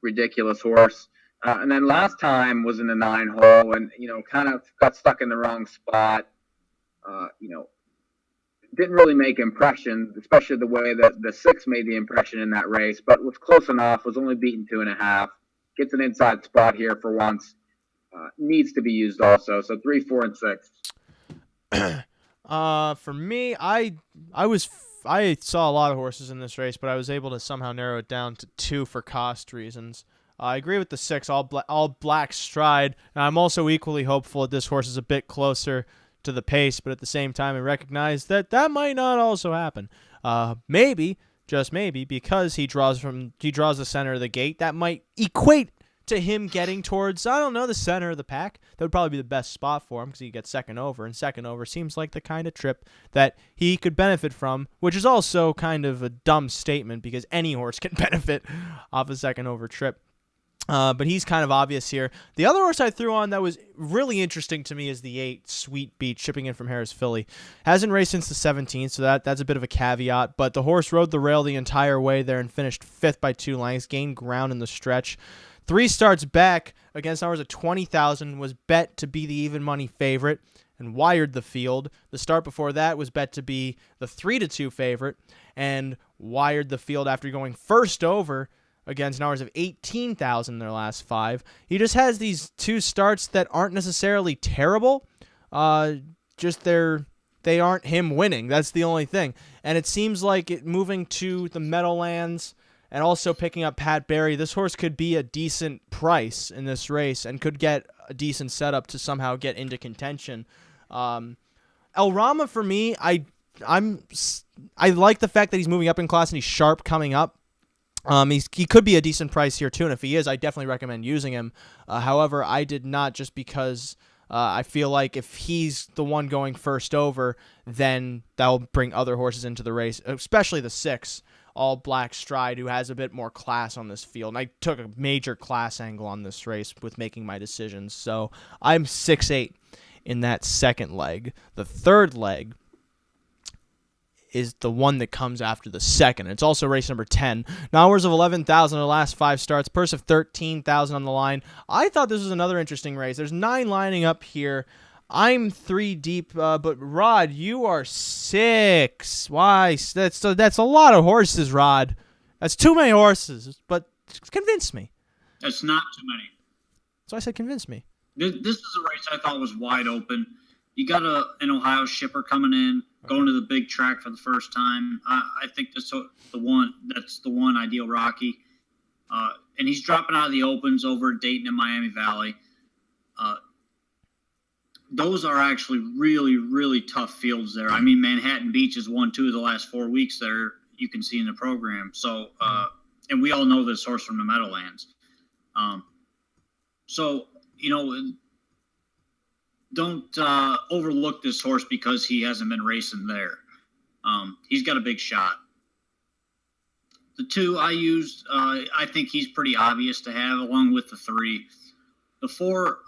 ridiculous horse. And then last time was in the 9-hole and, kind of got stuck in the wrong spot. Didn't really make impression, especially the way that the 6 made the impression in that race, but was close enough, was only beaten 2.5. Gets an inside spot here for once. Needs to be used also. So 3, 4, and 6. For me, I saw a lot of horses in this race, but I was able to somehow narrow it down to 2 for cost reasons. I agree with the 6, all black stride. And I'm also equally hopeful that this horse is a bit closer to the pace, but at the same time, I recognize that might not also happen. Maybe, just maybe, because he draws the center of the gate, that might equate to him getting towards, the center of the pack. That would probably be the best spot for him because he gets second over, and second over seems like the kind of trip that he could benefit from, which is also kind of a dumb statement because any horse can benefit off a second over trip. But he's kind of obvious here. The other horse I threw on that was really interesting to me is the 8, Sweet Beach, shipping in from Harris Philly. Hasn't raced since the 17th, so that's a bit of a caveat. But the horse rode the rail the entire way there and finished 5th by 2 lengths, gained ground in the stretch. 3 starts back against numbers of 20,000, was bet to be the even money favorite and wired the field. The start before that was bet to be the 3-2 favorite and wired the field after going first over against numbers of 18,000 in their last 5. He just has these 2 starts that aren't necessarily terrible. They aren't him winning. That's the only thing. And it seems like moving to the Meadowlands and also picking up Pat Barry, this horse could be a decent price in this race and could get a decent setup to somehow get into contention. El Rama, for me, I like the fact that he's moving up in class and he's sharp coming up. He could be a decent price here too, and if he is, I definitely recommend using him. However, I did not, just because I feel like if he's the one going first over, then that'll bring other horses into the race, especially the 6, all black stride, who has a bit more class on this field. And I took a major class angle on this race with making my decisions, so I'm 6-8 in that second leg. The third leg is the one that comes after the second. It's also race number 10. Hours of 11,000 in the last 5 starts. Purse of 13,000 on the line. I thought this was another interesting race. There's 9 lining up here. I'm 3 deep, but Rod, you are 6. Why? That's a lot of horses, Rod. That's too many horses, but convince me. That's not too many. So I said convince me. This is a race I thought was wide open. You got an Ohio shipper coming in, going to the big track for the first time. I think that's the one Ideal Rocky. And he's dropping out of the opens over Dayton and Miami Valley. Those are actually really, really tough fields there. I mean, Manhattan Beach has won 2 of the last 4 weeks there, you can see in the program. So, and we all know this horse from the Meadowlands. Don't overlook this horse because he hasn't been racing there. He's got a big shot. The 2 I used, I think he's pretty obvious to have, along with the 3. The 4,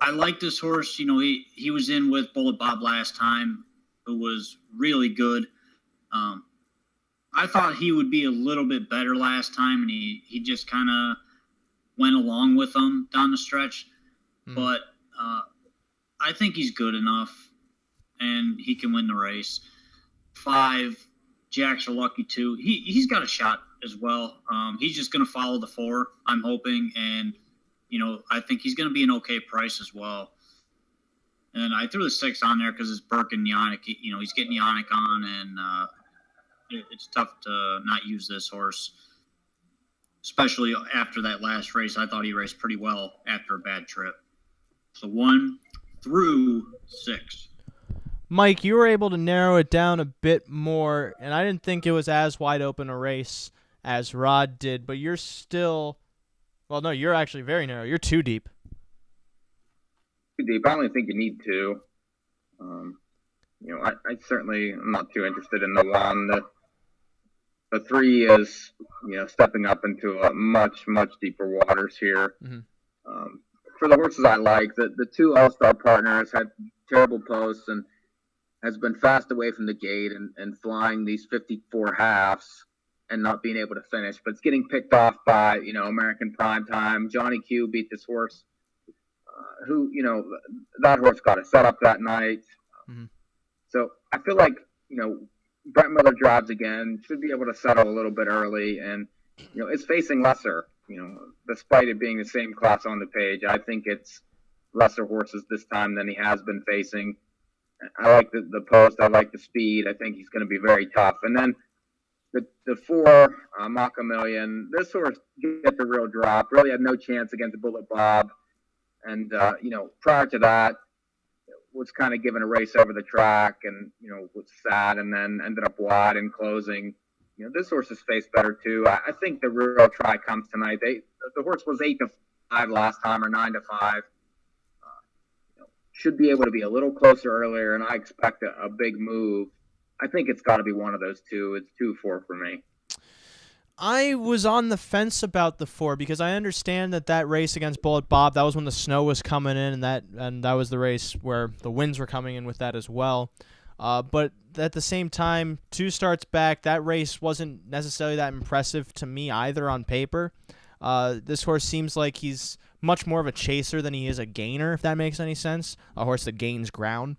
I like this horse. He was in with Bullet Bob last time, who was really good. I thought he would be a little bit better last time, and he just kind of went along with them down the stretch. But I think he's good enough, and he can win the race. 5, Jacks are lucky too. He's got a shot as well. He's just going to follow the 4, I'm hoping, and I think he's going to be an okay price as well. And I threw the 6 on there because it's Burke and Yannick. He's getting Yannick on, and it's tough to not use this horse, especially after that last race. I thought he raced pretty well after a bad trip. So 1 through 6. Mike, you were able to narrow it down a bit more, and I didn't think it was as wide open a race as Rod did, but you're still... Well, no, you're actually very narrow. You're 2 deep. Too deep. I only think you need 2. I certainly am not too interested in the 1. The 3 is, stepping up into a much, much deeper waters here. for the horses I like, the two All-Star Partners had terrible posts and has been fast away from the gate and flying these 54 halves and not being able to finish. But it's getting picked off by, American Primetime. Johnny Q beat this horse who, that horse got a setup that night. Mm-hmm. So I feel like, Brett Miller drives again, should be able to settle a little bit early, and, it's facing lesser, despite it being the same class on the page. I think it's lesser horses this time than he has been facing. I like the post. I like the speed. I think he's going to be very tough. And then the 4, Maka Million, this horse gets a real drop. Really had no chance against Bullet Bob. And, prior to that, was kind of given a race over the track and, was sad and then ended up wide in closing. This horse has faced better too. I think the real try comes tonight. The horse was 8-5 last time or 9-5. Should be able to be a little closer earlier, and I expect a big move. I think it's got to be one of those two. It's 2-4 for me. I was on the fence about the 4 because I understand that race against Bullet Bob, that was when the snow was coming in, and that was the race where the winds were coming in with that as well. But at the same time, 2 starts back, that race wasn't necessarily that impressive to me either on paper. This horse seems like he's much more of a chaser than he is a gainer, if that makes any sense. A horse that gains ground.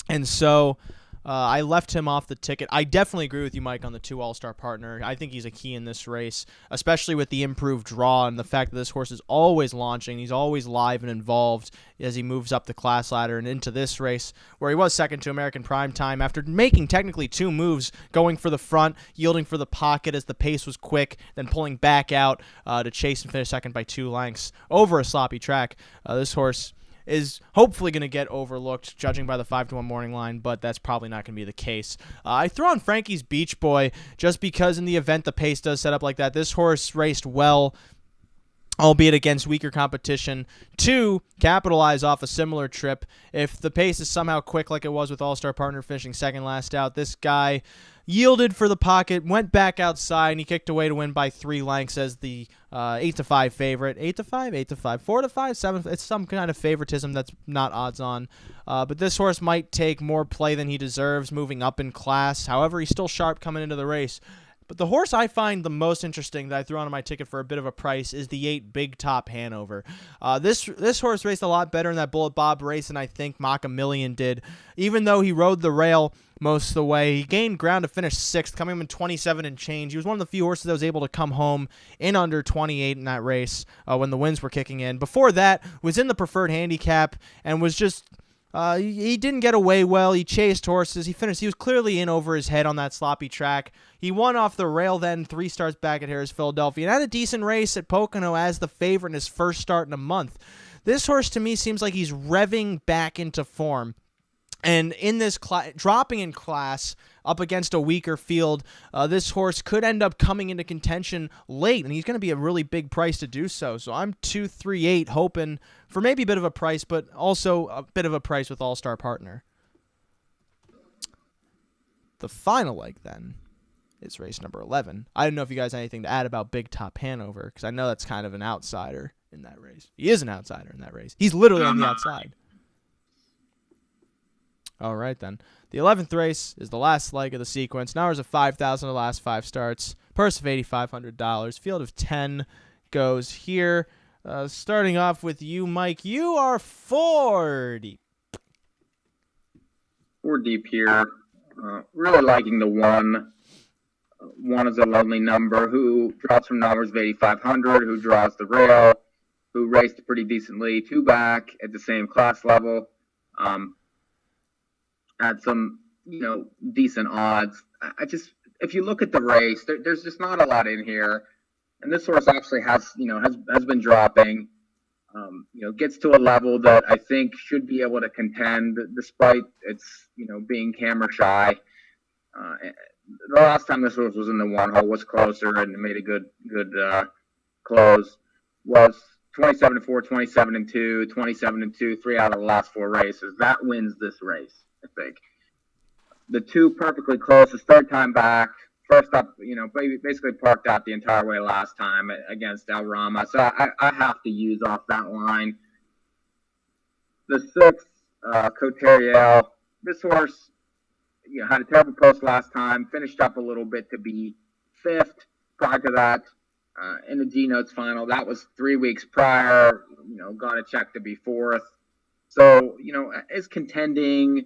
And so I left him off the ticket. I definitely agree with you, Mike, on the 2 All-Star Partner. I think he's a key in this race, especially with the improved draw and the fact that this horse is always launching. He's always live and involved as he moves up the class ladder and into this race, where he was second to American Primetime after making technically 2 moves, going for the front, yielding for the pocket as the pace was quick, then pulling back out to chase and finish second by 2 lengths over a sloppy track. This horse is hopefully going to get overlooked, judging by the 5-1 morning line, but that's probably not going to be the case. I throw on Frankie's Beach Boy just because in the event the pace does set up like that, this horse raced well, albeit against weaker competition, to capitalize off a similar trip. If the pace is somehow quick like it was with All-Star Partner finishing second last out, this guy yielded for the pocket, went back outside, and he kicked away to win by 3 lengths as the 8-5 favorite. 8-5, 8-5, 4-5, 7. It's some kind of favoritism that's not odds on. But this horse might take more play than he deserves, moving up in class. However, he's still sharp coming into the race. But the horse I find the most interesting that I threw onto my ticket for a bit of a price is the 8 Big Top Hanover. This horse raced a lot better in that Bullet Bob race than I think Maka Million did. Even though he rode the rail most of the way, he gained ground to finish 6th, coming in 27 and change. He was one of the few horses that was able to come home in under 28 in that race when the winds were kicking in. Before that, was in the preferred handicap and was just... he didn't get away well. He chased horses. He was clearly in over his head on that sloppy track. He won off the rail then 3 starts back at Harris Philadelphia and had a decent race at Pocono as the favorite in his first start in a month. This horse to me seems like he's revving back into form. And in this dropping in class up against a weaker field, this horse could end up coming into contention late, and he's going to be a really big price to do so. So I'm 2-3-8, hoping for maybe a bit of a price, but also a bit of a price with All-Star Partner. The final leg, then, is race number 11. I don't know if you guys have anything to add about Big Top Hanover, because I know that's kind of an outsider in that race. He is an outsider in that race. He's literally on the outside. All right, then. The 11th race is the last leg of the sequence. Now there's a $5,000 the last 5 starts. Purse of $8,500. Field of 10 goes here. Starting off with you, Mike. You are 4 deep. 4 deep here. Really liking the 1. 1 is a lovely number who draws from numbers of 8,500, who draws the rail, who raced pretty decently, 2 back at the same class level. Had some, decent odds. If you look at the race, there's just not a lot in here. And this horse actually has been dropping, gets to a level that I think should be able to contend despite its, being camera shy. The last time this horse was in the 1 hole was closer and made a good close. Was 27-4, 27-2, 27-2, 3 out of the last 4 races. That wins this race, I think. The 2 perfectly close. The third time back. First up, basically parked out the entire way last time against El Rama. So I have to use off that line. The 6, Cotariel. This horse, had a terrible post last time. Finished up a little bit to be 5th. Prior to that, in the G Notes final, that was 3 weeks prior. Got a check to be 4th. So is contending.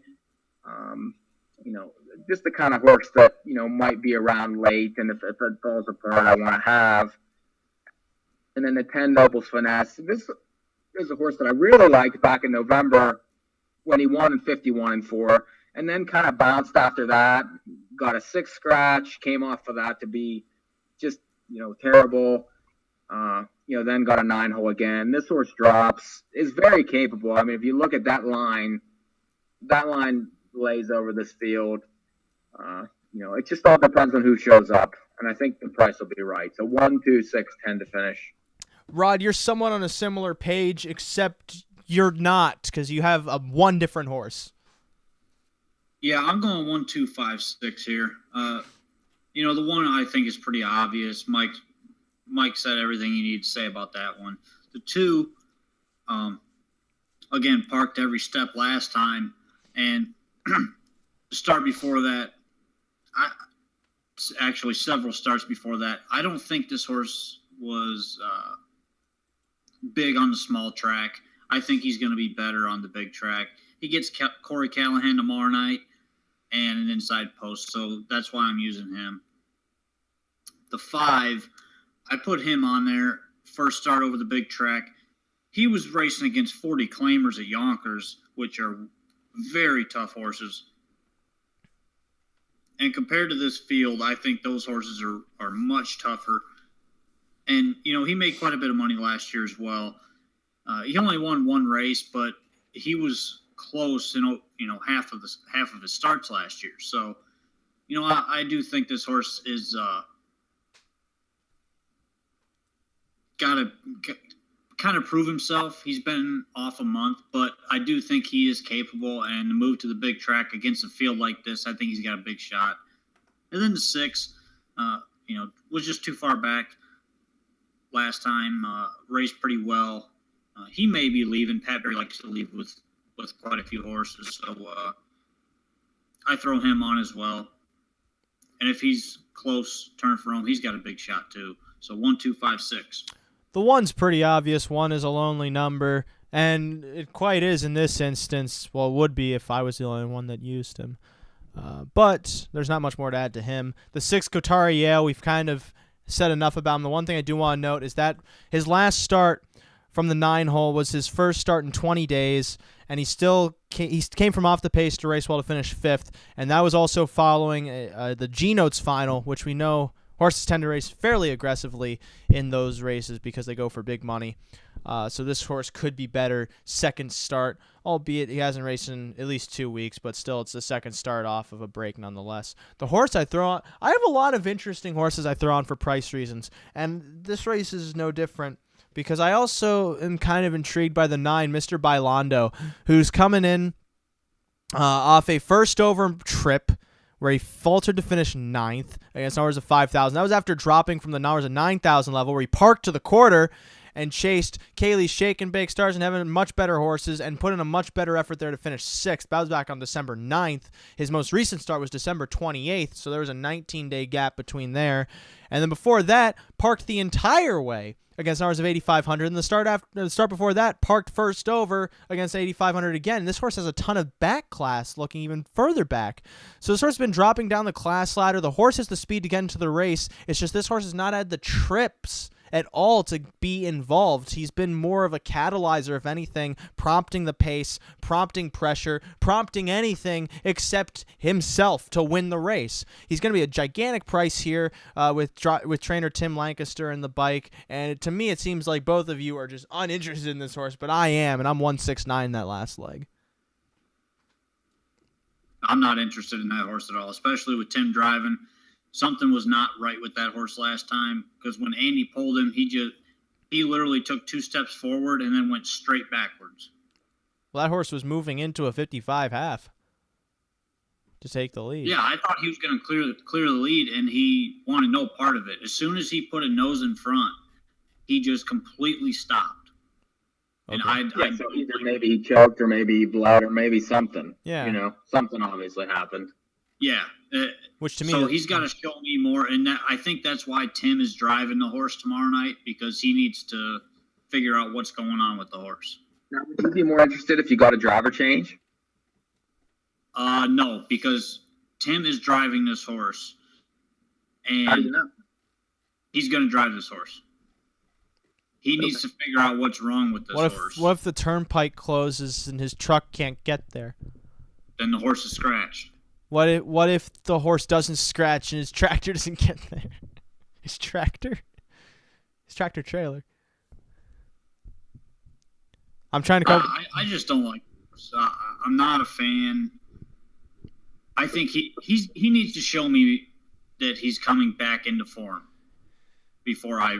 Just the kind of horse that might be around late, and if it falls apart, I want to have. And then the 10 Nobles Finesse. This is a horse that I really liked back in November when he won in 51-4, and then kind of bounced after that. Got a 6 scratch, came off of that to be just terrible. Then got a 9-hole again. This horse drops, is very capable. I mean, if you look at that line lays over this field. It just all depends on who shows up, and I think the price will be right. So 1, 2, 6, 10 to finish. Rod, you're somewhat on a similar page, except you're not, because you have one different horse. Yeah, I'm going 1, 2, 5, 6 here. The one I think is pretty obvious. Mike said everything you need to say about that one. The 2, again, parked every step last time, and the start before that, actually several starts before that, I don't think this horse was big on the small track. I think he's going to be better on the big track. He gets Corey Callahan tomorrow night and an inside post, so that's why I'm using him. The 5, I put him on there, first start over the big track. He was racing against 40 claimers at Yonkers, which are very tough horses. And compared to this field, I think those horses are much tougher. And, he made quite a bit of money last year as well. He only won 1 race, but he was close in, half of his starts last year. So, I do think this horse is got to kind of prove himself. He's been off a month, but I do think he is capable, and the move to the big track against a field like this, I think he's got a big shot. And then the 6, was just too far back last time, raced pretty well. He may be leaving. Pat Berry likes to leave with quite a few horses, so I throw him on as well. And if he's close, turn for home, he's got a big shot too. So 1, 2, 5, 6. The 1's pretty obvious. 1 is a lonely number, and it quite is in this instance. Well, it would be if I was the only one that used him. But there's not much more to add to him. The 6, Kotari Yale, we've kind of said enough about him. The one thing I do want to note is that his last start from the 9-hole was his first start in 20 days, and he came from off the pace to race well to finish 5th, and that was also following the G Notes final, which we know horses tend to race fairly aggressively in those races because they go for big money. So this horse could be better second start, albeit he hasn't raced in at least 2 weeks, but still it's the second start off of a break nonetheless. The horse I throw on, I have a lot of interesting horses I throw on for price reasons, and this race is no different because I also am kind of intrigued by the 9, Mr. Bailando, who's coming in off a first over trip where he faltered to finish 9th against numbers of 5,000. That was after dropping from the numbers of 9,000 level where he parked to the quarter and chased Kaylee's Shake and Bake Stars and having much better horses and put in a much better effort there to finish 6th. That was back on December 9th. His most recent start was December 28th, so there was a 19-day gap between there. And then before that, parked the entire way against numbers of 8,500. And the start before that, parked first over against 8,500 again. This horse has a ton of back class looking even further back. So this horse has been dropping down the class ladder. The horse has the speed to get into the race. It's just this horse has not had the trips at all to be involved. He's been more of a catalyzer, if anything, prompting the pace, prompting pressure, prompting anything except himself to win the race. He's going to be a gigantic price here with trainer Tim Lancaster in the bike, and to me it seems like both of you are just uninterested in this horse, but I am, and I'm 169 that last leg. I'm not interested in that horse at all, especially with Tim driving. Something was not right with that horse last time because when Andy pulled him, he literally took 2 steps forward and then went straight backwards. Well, that horse was moving into a 55 half to take the lead. Yeah, I thought he was going to clear the lead, and he wanted no part of it. As soon as he put a nose in front, he just completely stopped. And So either maybe he choked or maybe he bled or maybe something. Yeah. Something obviously happened. Yeah. Which to me, so he's got to show me more, and I think that's why Tim is driving the horse tomorrow night, because he needs to figure out what's going on with the horse. Now, would you be more interested if you got a driver change? No, because Tim is driving this horse, and How do you know? he's going to drive this horse. He needs to figure out what's wrong with this horse. What if the turnpike closes and his truck can't get there? Then the horse is scratched. What if the horse doesn't scratch and his tractor doesn't get there? His tractor trailer. I'm trying to come. I just don't like horse. I'm not a fan. I think he needs to show me that he's coming back into form before I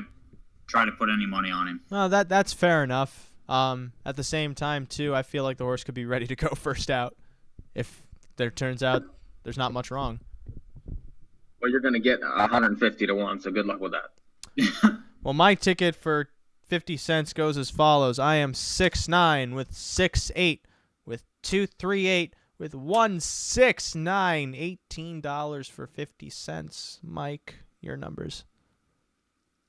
try to put any money on him. Well, that's fair enough. At the same time, too, I feel like the horse could be ready to go first out if there turns out there's not much wrong. Well, you're going to get 150 to 1, so good luck with that. Well, my ticket for 50 cents goes as follows. I am 6'9" with 6'8", with 238, with 169, $18 for 50 cents. Mike, your numbers.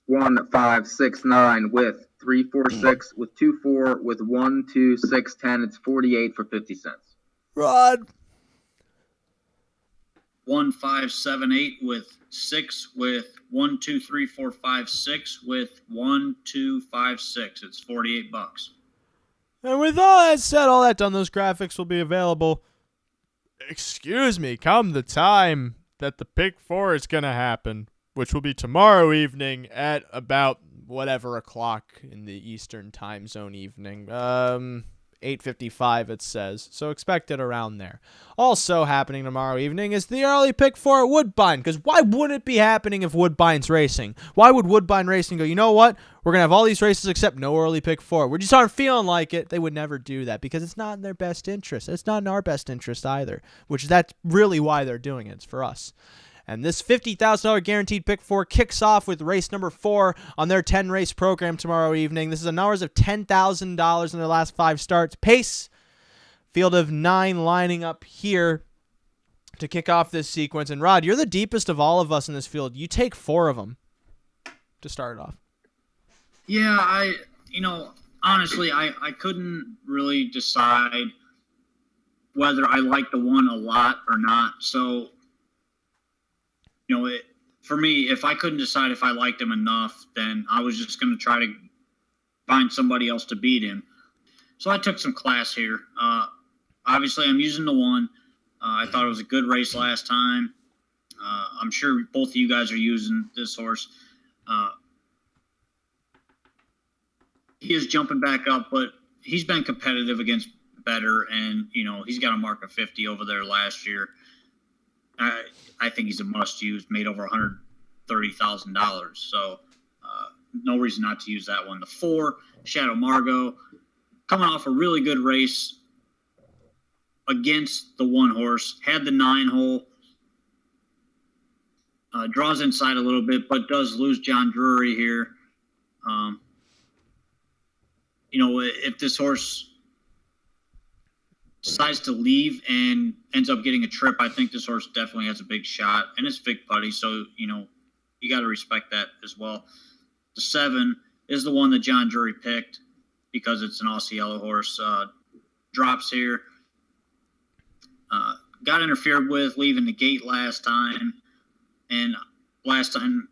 1, 5, 6, 9 with 3, 4, 6 with 2, 4 with 1, 2, 6, 10. It's 48 for 50 cents. Rod. 1, 5, 7, 8 with 6 with 1, 2, 3, 4, 5, 6 with 1, 2, 5, 6. It's $48. And with all that said, all that done, those graphics will be available. Come the time that the Pick 4 is going to happen, which will be tomorrow evening at about whatever o'clock in the Eastern time zone evening. 8:55 it says. So expect it around there. Also happening tomorrow evening is the early Pick 4 at Woodbine, because why wouldn't it be happening if Woodbine's racing? Why would Woodbine Racing go, you know what? We're going to have all these races except no early Pick 4. We just aren't feeling like it. They would never do that because it's not in their best interest. It's not in our best interest either, which that's really why they're doing it. It's for us. And this $50,000 guaranteed Pick 4 kicks off with race number 4 on their 10-race program tomorrow evening. This is an hours of $10,000 in their last 5 starts. Pace, field of 9 lining up here to kick off this sequence. And Rod, you're the deepest of all of us in this field. You take 4 of them to start it off. Yeah, honestly, I couldn't really decide whether I like the one a lot or not. So, for me, if I couldn't decide if I liked him enough, then I was just going to try to find somebody else to beat him. So I took some class here. Obviously, I'm using the one. I thought it was a good race last time. I'm sure both of you guys are using this horse. He is jumping back up, but he's been competitive against better, and, he's got a mark of 50 over there last year. I think he's a must-use, made over $130,000. So no reason not to use that one. The 4, Shadow Margot, coming off a really good race against the 1 horse, had the 9 hole, draws inside a little bit, but does lose John Drury here. If this horse decides to leave and ends up getting a trip, I think this horse definitely has a big shot, and it's Vic Putty, so you got to respect that as well. The 7 is the one that John Drury picked because it's an Aussie yellow horse. Drops here, got interfered with leaving the gate last time, and last time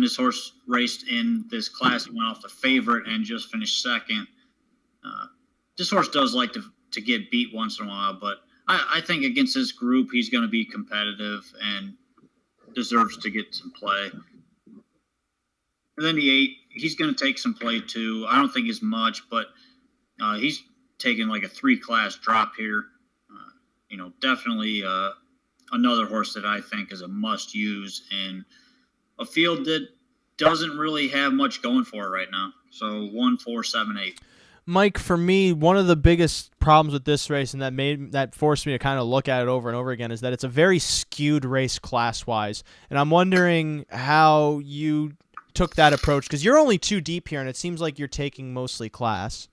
this horse raced in this class, he went off the favorite and just finished second. This horse does like to get beat once in a while, but I think against this group, he's going to be competitive and deserves to get some play. And then the 8, he's going to take some play too. I don't think as much, but he's taking like a 3-class drop here. Definitely another horse that I think is a must-use in a field that doesn't really have much going for it right now. So 1, 4, 7, 8. Mike, for me, one of the biggest problems with this race, and that forced me to kind of look at it over and over again, is that it's a very skewed race class-wise. And I'm wondering how you took that approach? Because you're only 2 deep here, and it seems like you're taking mostly class.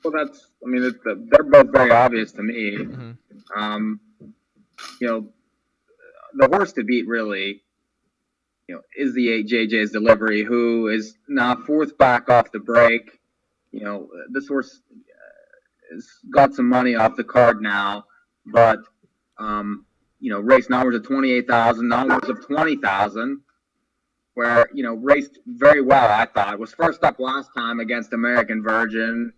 Well, they're both very obvious to me. Mm-hmm. The horse to beat really, is the 8 JJ's Delivery, who is now 4th back off the break. This horse has got some money off the card now, but race numbers of 28,000, numbers of 20,000, where raced very well. I thought was first up last time against American Virgin.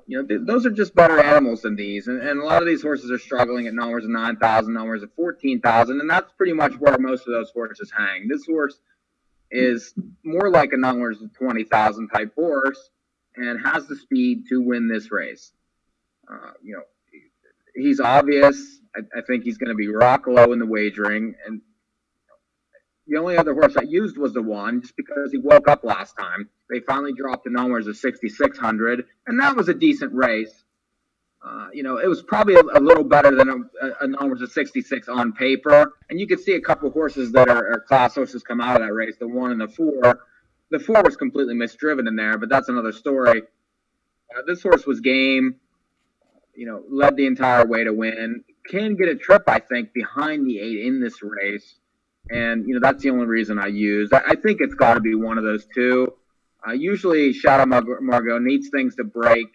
Those are just better animals than these, and a lot of these horses are struggling at numbers of 9,000, numbers of 14,000, and that's pretty much where most of those horses hang. This horse is more like a numbers of 20,000 type horse, and has the speed to win this race. He's obvious. I think he's going to be rock low in the wagering, and the only other horse I used was the one, just because he woke up last time. They finally dropped the numbers of 6,600, and that was a decent race. It was probably a little better than a numbers of 66 on paper, and you could see a couple of horses that are class horses come out of that race, the 1 and the 4. The 4 was completely misdriven in there, but that's another story. This horse was game, led the entire way to win. Can get a trip, I think, behind the 8 in this race. And, that's the only reason I use. I think it's got to be one of those two. Usually Shadow Margot needs things to break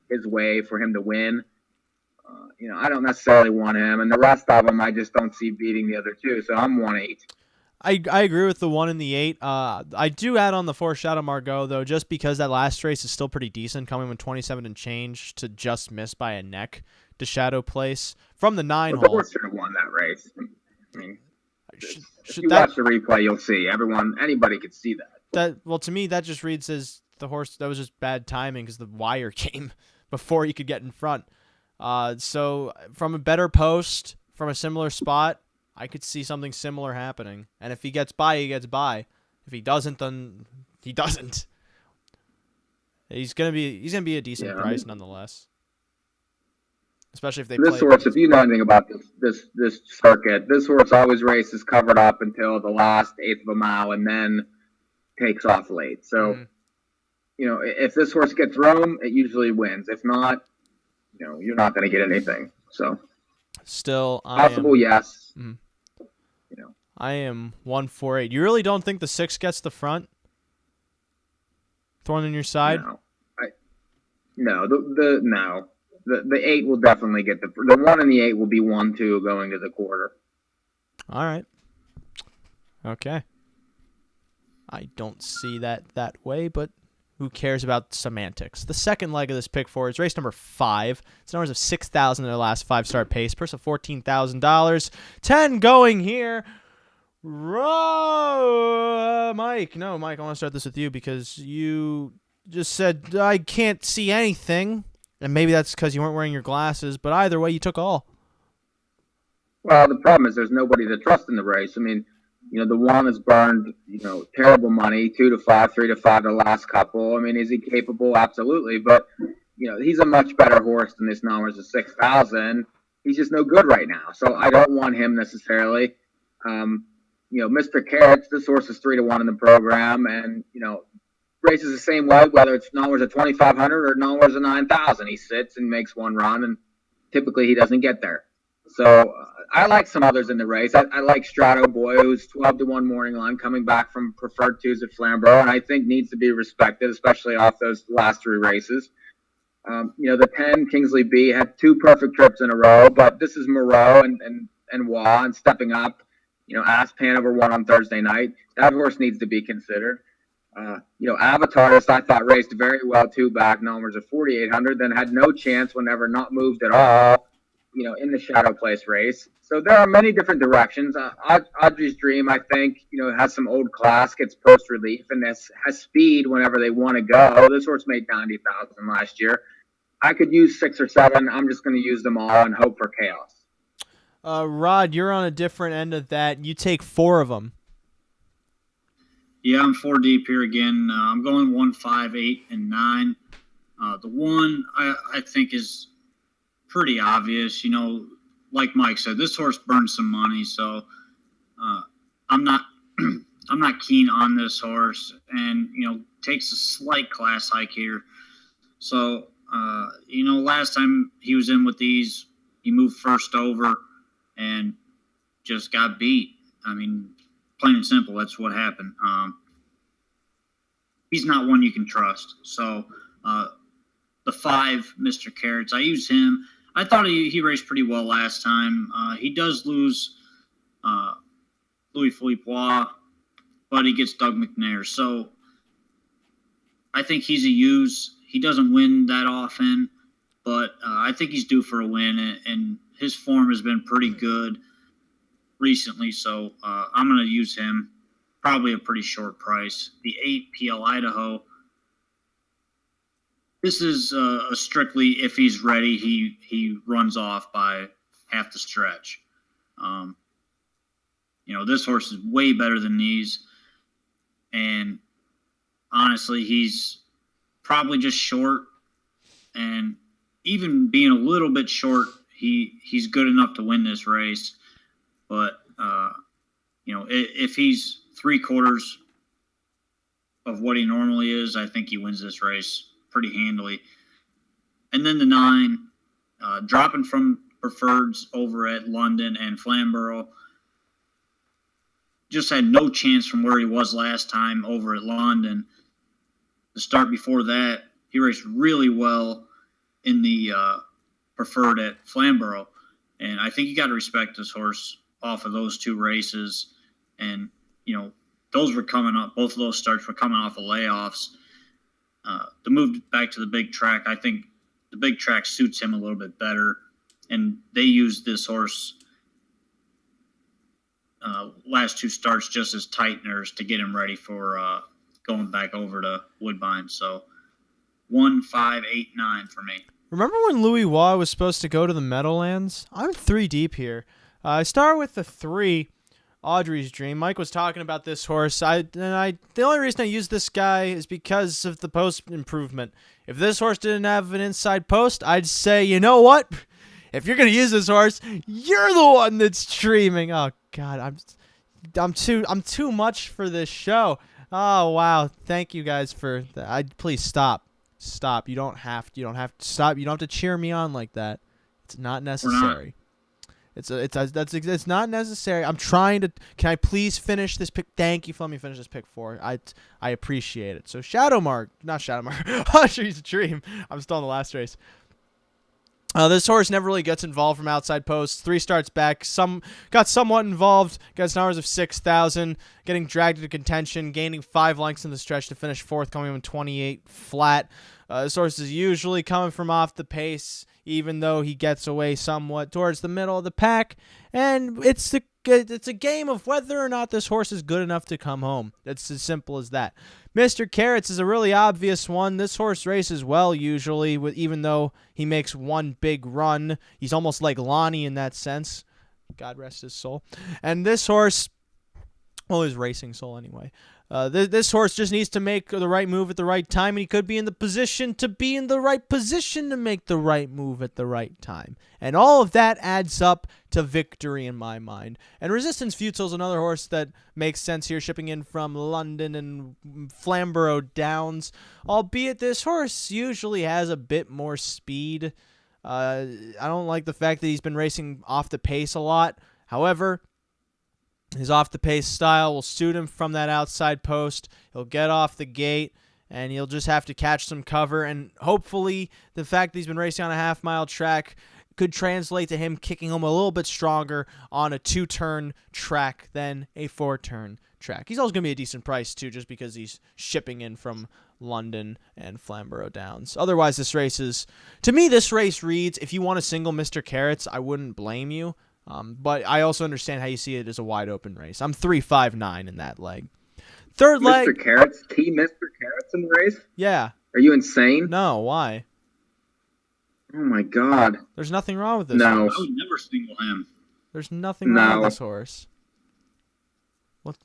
his way for him to win. I don't necessarily want him. And the rest of them, I just don't see beating the other two. So I'm 1-8. I agree with the 1 and the 8. I do add on the 4 Shadow Margot, though, just because that last race is still pretty decent, coming with 27 and change to just miss by a neck to Shadow Place from the 9 hole. The horse should have won that race. I mean, if you watch the replay, you'll see. Anybody could see that. Well, to me, that just reads as the horse, that was just bad timing because the wire came before he could get in front. So from a better post, from a similar spot, I could see something similar happening. And if he gets by, he gets by. If he doesn't, then he doesn't. He's gonna be a decent price nonetheless. Especially if they play. This horse, if you know anything about this circuit, this horse always races covered up until the last 1/8 of a mile and then takes off late. So, if this horse gets room, it usually wins. If not, you're not going to get anything. So, still possible, yes. Mm-hmm. I am 1-4-8. You really don't think the 6 gets the front? Thorn in your side? No. The 8 will definitely get the 1 and the 8 will be 1-2 going to the quarter. All right. Okay. I don't see that way, but who cares about semantics? The second leg of this pick 4 is race number 5. It's numbers of 6,000 in their last 5-start pace. Purse of $14,000. 10 going here. Mike, I want to start this with you because you just said I can't see anything. And maybe that's because you weren't wearing your glasses, but either way, you took all. Well, the problem is there's nobody to trust in the race. I mean, the 1 has burned, terrible money, 2-5, 3-5 the last couple. I mean, is he capable? Absolutely. But, he's a much better horse than this numbers of 6,000. He's just no good right now. So I don't want him necessarily. Mr. Carrots, this horse is 3-1 in the program. And, races the same way, whether it's numbers of 2,500 or numbers of 9,000. He sits and makes one run, and typically he doesn't get there. So I like some others in the race. I like Strato Boy, who's 12-1 morning line, coming back from preferred 2s at Flamborough, and I think needs to be respected, especially off those last 3 races. The 10, Kingsley B, had 2 perfect trips in a row, but this is Moreau and Waugh, and stepping up. Hanover won on Thursday night. That horse needs to be considered. Avatars, I thought, raced very well 2 back, numbers of 4,800, then had no chance whenever not moved at all, in the Shadow Place race. So there are many different directions. Audrey's Dream, I think, has some old class, gets post relief, and has speed whenever they want to go. This horse made 90,000 last year. I could use 6 or 7. I'm just going to use them all and hope for chaos. Rod, you're on a different end of that. You take 4 of them. Yeah, I'm 4 deep here again. I'm going 1, 5, 8, and 9. The 1 I think is pretty obvious. Like Mike said, this horse burned some money, so I'm not I'm not keen on this horse, and takes a slight class hike here. So last time he was in with these, he moved first over and just got beat. I mean, plain and simple, that's what happened. He's not one you can trust. So the 5, Mr. Carrots, I use him. I thought he raced pretty well last time. He does lose Louis Philippe Bois, but he gets Doug McNair. So I think he's a use. He doesn't win that often, but I think he's due for a win, and his form has been pretty good recently. So I'm going to use him, probably a pretty short price. The 8, PL Idaho. This is a strictly if he's ready, he runs off by half the stretch. This horse is way better than these, and honestly, he's probably just short, and even being a little bit short, he's good enough to win this race. But if he's 3/4 of what he normally is, I think he wins this race pretty handily. And then the 9, dropping from preferreds over at London and Flamborough, just had no chance from where he was last time over at London. The start before that, he raced really well in the preferred at Flamborough, and I think you got to respect this horse off of those 2 races. And those were coming up. Both of those starts were coming off of layoffs. The move back to the big track, I think the big track suits him a little bit better, and they used this horse last 2 starts just as tighteners to get him ready for going back over to Woodbine. So 1, 5, 8, 9 for me. Remember when Louis Waugh was supposed to go to the Meadowlands? I'm 3 deep here. I start with the 3, Audrey's Dream. Mike was talking about this horse. The only reason I use this guy is because of the post improvement. If this horse didn't have an inside post, I'd say, you know what? If you're gonna use this horse, you're the one that's streaming. Oh God, I'm too much for this show. Oh wow, thank you guys for that. Please stop. You don't have to stop. You don't have to cheer me on like that. It's not necessary. It's not necessary. I'm trying to. Can I please finish this pick? Thank you for letting me finish this pick 4. I appreciate it. So not Shadowmark. Audrey's Dream. I'm still in the last race. This horse never really gets involved from outside posts. 3 starts back. Got somewhat involved. Got numbers of 6,000. Getting dragged into contention. Gaining 5 lengths in the stretch to finish 4th, coming in 28 flat. This horse is usually coming from off the pace, even though he gets away somewhat towards the middle of the pack. And it's a game of whether or not this horse is good enough to come home. It's as simple as that. Mr. Carrots is a really obvious one. This horse races well usually, even though he makes one big run. He's almost like Lonnie in that sense. God rest his soul. And this horse, well, his racing soul anyway. This horse just needs to make the right move at the right time, and he could be in the position to be in the right position to make the right move at the right time. And all of that adds up to victory in my mind. And Resistance Futsal is another horse that makes sense here, shipping in from London and Flamborough Downs, albeit this horse usually has a bit more speed. I don't like the fact that he's been racing off the pace a lot. However, his off-the-pace style will suit him from that outside post. He'll get off the gate, and he'll just have to catch some cover. And hopefully the fact that he's been racing on a half-mile track could translate to him kicking home a little bit stronger on a 2-turn track than a 4-turn track. He's always going to be a decent price, too, just because he's shipping in from London and Flamborough Downs. Otherwise, this race reads, if you want to single Mr. Carrots, I wouldn't blame you. But I also understand how you see it as a wide open race. I'm 3-5-9 in that leg. Third leg. Mr. Carrots? Mr. Carrots in the race? Yeah. Are you insane? No, why? Oh my God. There's nothing wrong with this No. horse. I would never single him. There's nothing wrong with this horse.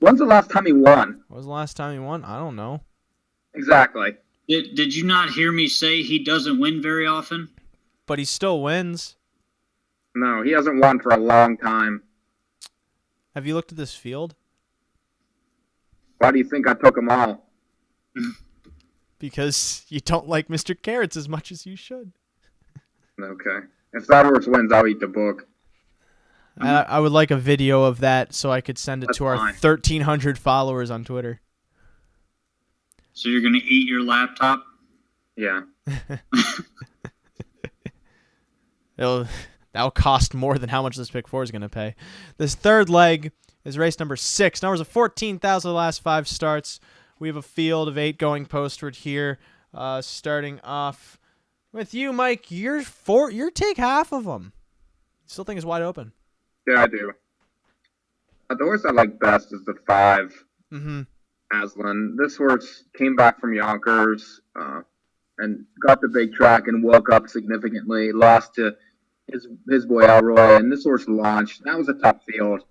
When's the last time he won? What was the last time he won? I don't know. Exactly. Did you not hear me say he doesn't win very often? But he still wins. No, he hasn't won for a long time. Have you looked at this field? Why do you think I took them all? Because you don't like Mr. Carrots as much as you should. Okay. If that horse wins, I'll eat the book. I would like a video of that so I could send it That's to our fine. 1,300 followers on Twitter. So you're going to eat your laptop? Yeah. That'll cost more than how much this pick 4 is going to pay. This third leg is race number 6. Numbers of 14,000 the last 5 starts. We have a field of 8 going postward here. Starting off with you, Mike. Your take half of them. Still think it's wide open. Yeah, I do. The horse I like best is the 5, Mm-hmm. Aslan. This horse came back from Yonkers and got the big track and woke up significantly. Lost to his boy Elroy, and this horse launched. That was a tough field.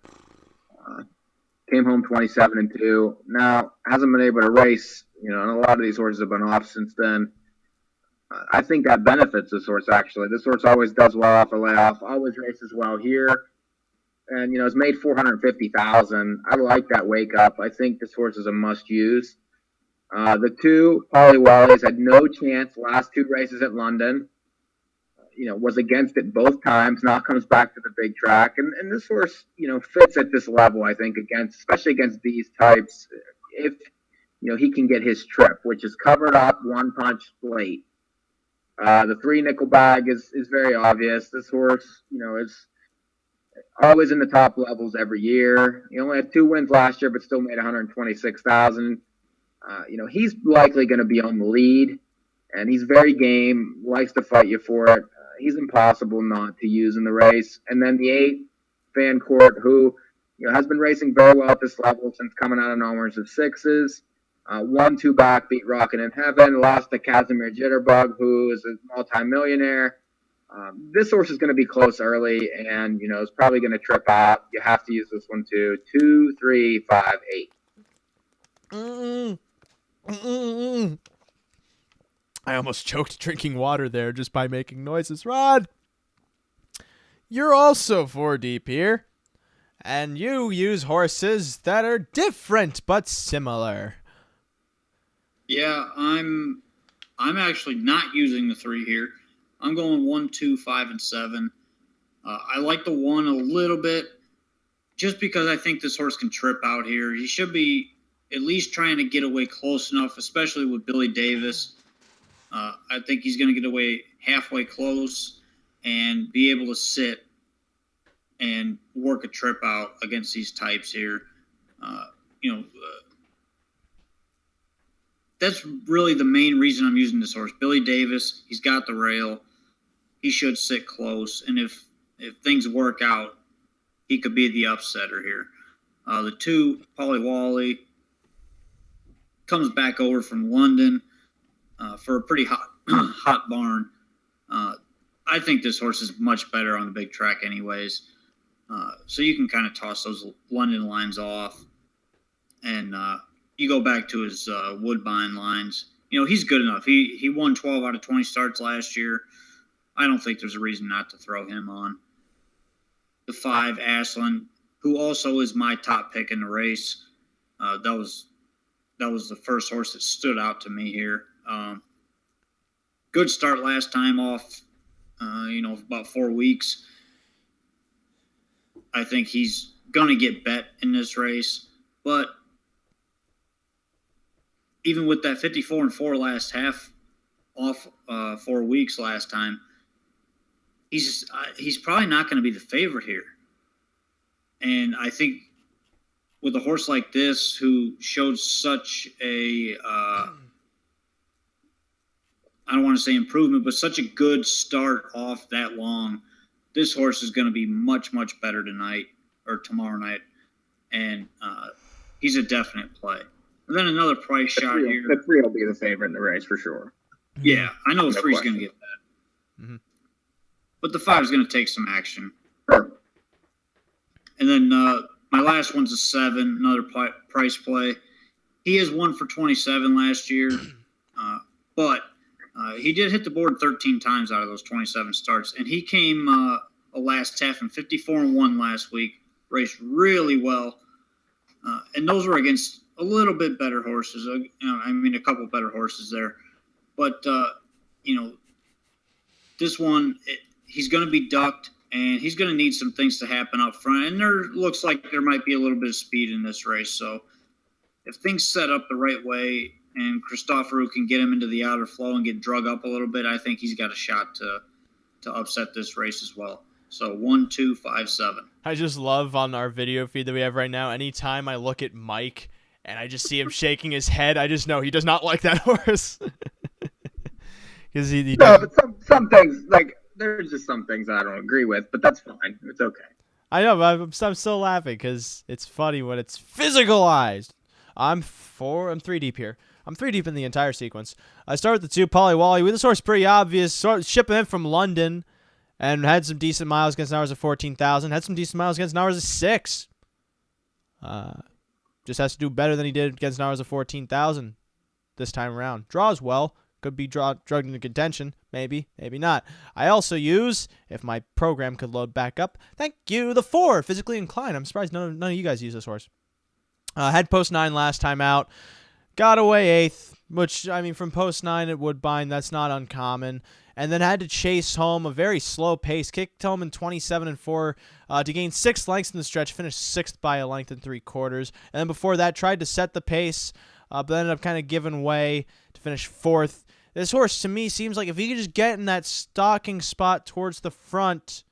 Came home 27-2. Now hasn't been able to race. And a lot of these horses have been off since then. I think that benefits this horse, actually. This horse always does well off a layoff, always races well here. And, it's made $450,000. I like that wake up. I think this horse is a must-use. The 2, Polly Wally's had no chance last 2 races at London. Was against it both times. Now comes back to the big track. And this horse, fits at this level, I think, especially against these types. If, he can get his trip, which is covered up, one punch late. The 3 nickel bag is very obvious. This horse, is always in the top levels every year. He only had 2 wins last year, but still made $126,000. He's likely going to be on the lead, and he's very game, likes to fight you for it. He's impossible not to use in the race. And then the 8, Van Court, who has been racing very well at this level since coming out of numbers of 6s. 1-2 back, beat Rockin' in Heaven, lost to Casimir Jitterbug, who is a multi-millionaire. This horse is going to be close early, and, is probably going to trip out. You have to use this one too. 2, 3, 5, 8. I almost choked drinking water there just by making noises. Rod, you're also 4 deep here, and you use horses that are different but similar. Yeah, I'm actually not using the 3 here. I'm going 1, 2, 5, and 7. I like the 1 a little bit just because I think this horse can trip out here. He should be at least trying to get away close enough, especially with Billy Davis. I think he's going to get away halfway close and be able to sit and work a trip out against these types here. That's really the main reason I'm using this horse. Billy Davis, he's got the rail. He should sit close. And if things work out, he could be the upsetter here. The 2, Polly Wally, comes back over from London for a pretty hot barn. I think this horse is much better on the big track anyways. So you can kind of toss those London lines off. And you go back to his Woodbine lines. He's good enough. He won 12 out of 20 starts last year. I don't think there's a reason not to throw him on. The 5, Aslan, who also is my top pick in the race. That was the first horse that stood out to me here. Good start last time off, about 4 weeks. I think he's going to get bet in this race. But even with that 54-4 last half off 4 weeks last time, he's probably not going to be the favorite here. And I think with a horse like this who showed such a I don't want to say improvement, but such a good start off that long, this horse is going to be much, much better tonight or tomorrow night. And he's a definite play. And then another price shot here. The 3 will be the favorite in the race for sure. Yeah, I know the 3's going to get that. Mm-hmm. But the 5 is going to take some action. Sure. And then my last one's a 7, another price play. He has 1 for 27 last year, but he did hit the board 13 times out of those 27 starts, and he came a last half in 54-1 last week, raced really well, and those were against a little bit better horses. A couple better horses there. But, this one, he's going to be ducked, and he's going to need some things to happen up front. And there looks like there might be a little bit of speed in this race. So if things set up the right way and Christoforou can get him into the outer flow and get drug up a little bit, I think he's got a shot to upset this race as well. So 1, 2, 5, 7. I just love on our video feed that we have right now, anytime I look at Mike and I just see him shaking his head, I just know he does not like that horse. Because No, but some things, like, there's just some things I don't agree with, but that's fine. It's okay. I know, but I'm still laughing because it's funny when it's physicalized. I'm 3 deep here. I'm 3 deep in the entire sequence. I start with the 2, Polly Wally. With this horse, pretty obvious. Shipping in from London and had some decent miles against an hours of 14,000. Had some decent miles against an hours of 6. Just has to do better than he did against an hours of 14,000 this time around. Draws well. Could be drugged into contention. Maybe, maybe not. I also use, if my program could load back up, thank you, the 4, Physically Inclined. I'm surprised none of you guys use this horse. Had post 9 last time out. Got away 8th, which, from post 9 at Woodbine, that's not uncommon. And then had to chase home a very slow pace. Kicked home in 27 and 4 to gain 6 lengths in the stretch. Finished 6th by a length and 3/4. And then before that, tried to set the pace, but ended up kind of giving way to finish 4th. This horse, to me, seems like if he could just get in that stalking spot towards the front,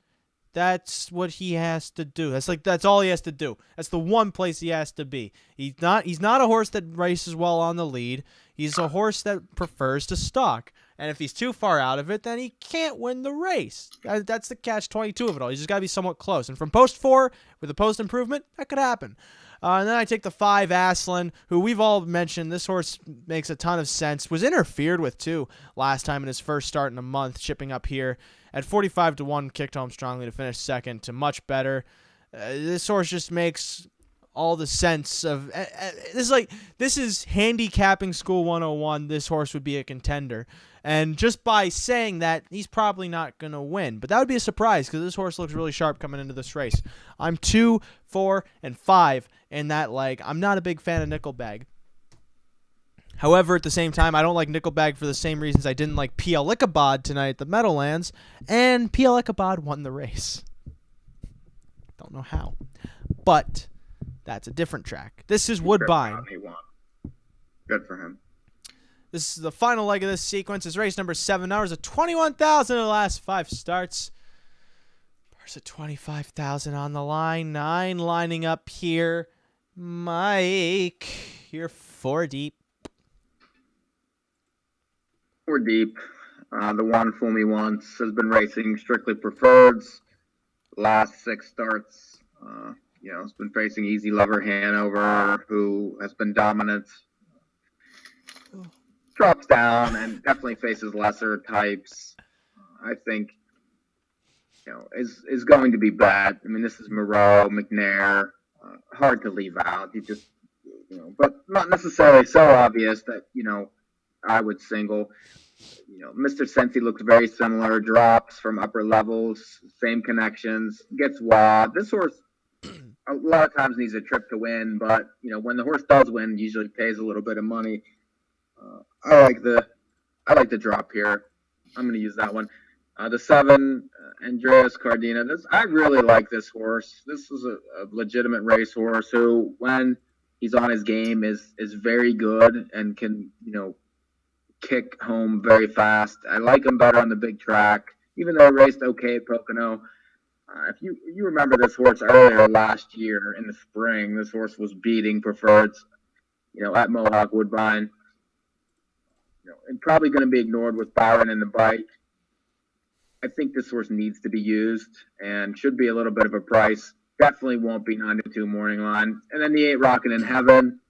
that's what he has to do. That's all he has to do. That's the one place he has to be. He's not a horse that races well on the lead. He's a horse that prefers to stalk. And if he's too far out of it, then he can't win the race. That's the catch-22 of it all. He's just got to be somewhat close. And from post 4, with a post improvement, that could happen. And then I take the 5, Aslan, who we've all mentioned. This horse makes a ton of sense. Was interfered with, too, last time in his first start in a month, shipping up here. At 45 to 1, kicked home strongly to finish 2nd to much better. This horse just makes all the sense of... This is handicapping school 101. This horse would be a contender. And just by saying that, he's probably not going to win. But that would be a surprise because this horse looks really sharp coming into this race. I'm 2, 4, and 5 in that leg. I'm not a big fan of Nickelbag. However, at the same time, I don't like Nickelbag for the same reasons I didn't like PL Ichabod tonight at the Meadowlands. And PL Ichabod won the race. Don't know how. But that's a different track. This is Woodbine. He won. Good for him. This is the final leg of this sequence. Is race number 7. Hours of 21,000 in the last 5 starts. There's a 25,000 on the line. 9 lining up here. Mike, you're 4 deep. 4 deep. The one Fool Me Once has been racing strictly preferreds. Last 6 starts, it's been facing Easy Lover Hanover, who has been dominant. Drops down and definitely faces lesser types. I think, is going to be bad. This is Moreau, McNair. Hard to leave out. He just, but not necessarily so obvious that, I would single. Mr. Sensi looks very similar. Drops from upper levels, same connections, gets wad. This horse, a lot of times needs a trip to win, but, when the horse does win, usually pays a little bit of money. I like the drop here. I'm going to use that one. The 7, Andreas Cardina. I really like this horse. This is a legitimate racehorse who, when he's on his game, is very good and can, kick home very fast. I like him better on the big track, even though he raced okay at Pocono. If you remember this horse earlier last year in the spring, this horse was beating preferreds, at Mohawk Woodbine. And probably going to be ignored with Byron in the bike. I think this horse needs to be used and should be a little bit of a price. Definitely won't be 9-2 morning line. And then the 8 Rockin' in Heaven.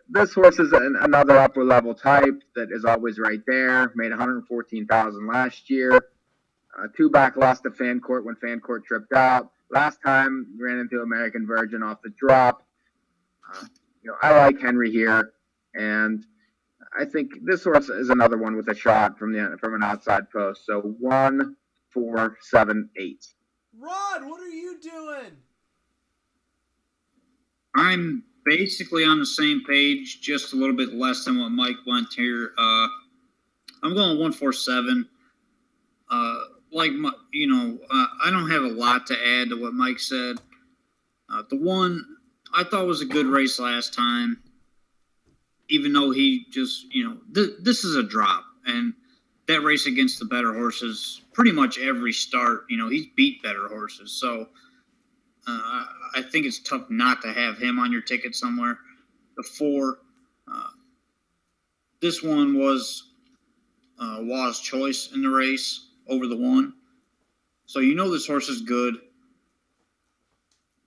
This horse is another upper level type that is always right there. Made 114,000 last year. 2 back lost to Fancourt when Fancourt tripped out. Last time ran into American Virgin off the drop. I like Henry here, and I think this horse is another one with a shot from an outside post. So 1, 4, 7, 8. Rod, what are you doing? I'm basically on the same page, just a little bit less than what Mike went here. I'm going 147. I don't have a lot to add to what Mike said. The one I thought was a good race last time, even though he just, this is a drop. And that race against the better horses, pretty much every start, he's beat better horses. So I think it's tough not to have him on your ticket somewhere. The 4, this one was Waugh's choice in the race over the 1. So this horse is good.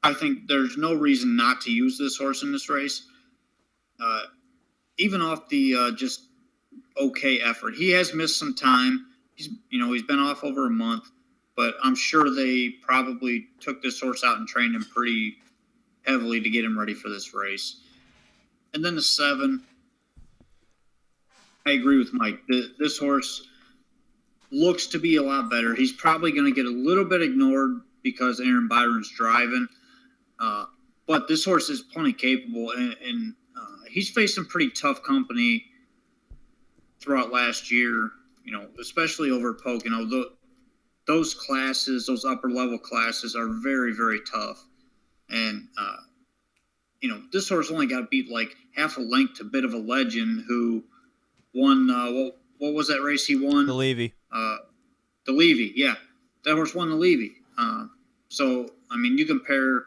I think there's no reason not to use this horse in this race. Even off the just okay effort. He has missed some time. He's been off over a month, but I'm sure they probably took this horse out and trained him pretty heavily to get him ready for this race. And then the 7, I agree with Mike. This horse looks to be a lot better. He's probably going to get a little bit ignored because Aaron Byron's driving. But this horse is plenty capable, and he's faced some pretty tough company throughout last year, especially over at Pocono. Those classes, those upper-level classes are very, very tough. And, this horse only got beat like half a length to Bit of a Legend, who won, what was that race he won? The Levy. The Levy, yeah. That horse won the Levy. So, you compare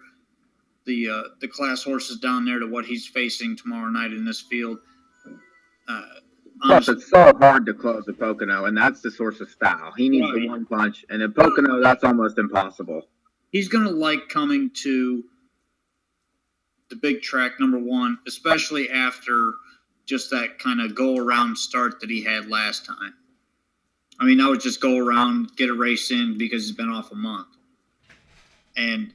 the class horses down there to what he's facing tomorrow night in this field. Plus, it's so hard to close at Pocono, and that's this horse's style. He needs the one punch, and at Pocono, that's almost impossible. He's going to like coming to the big track, number 1, especially after just that kind of go-around start that he had last time. That was just go around, get a race in because he's been off a month. And,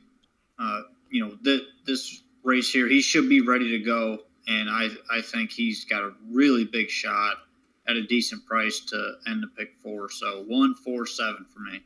this race here, he should be ready to go. And I think he's got a really big shot at a decent price to end the pick 4. So 147 for me.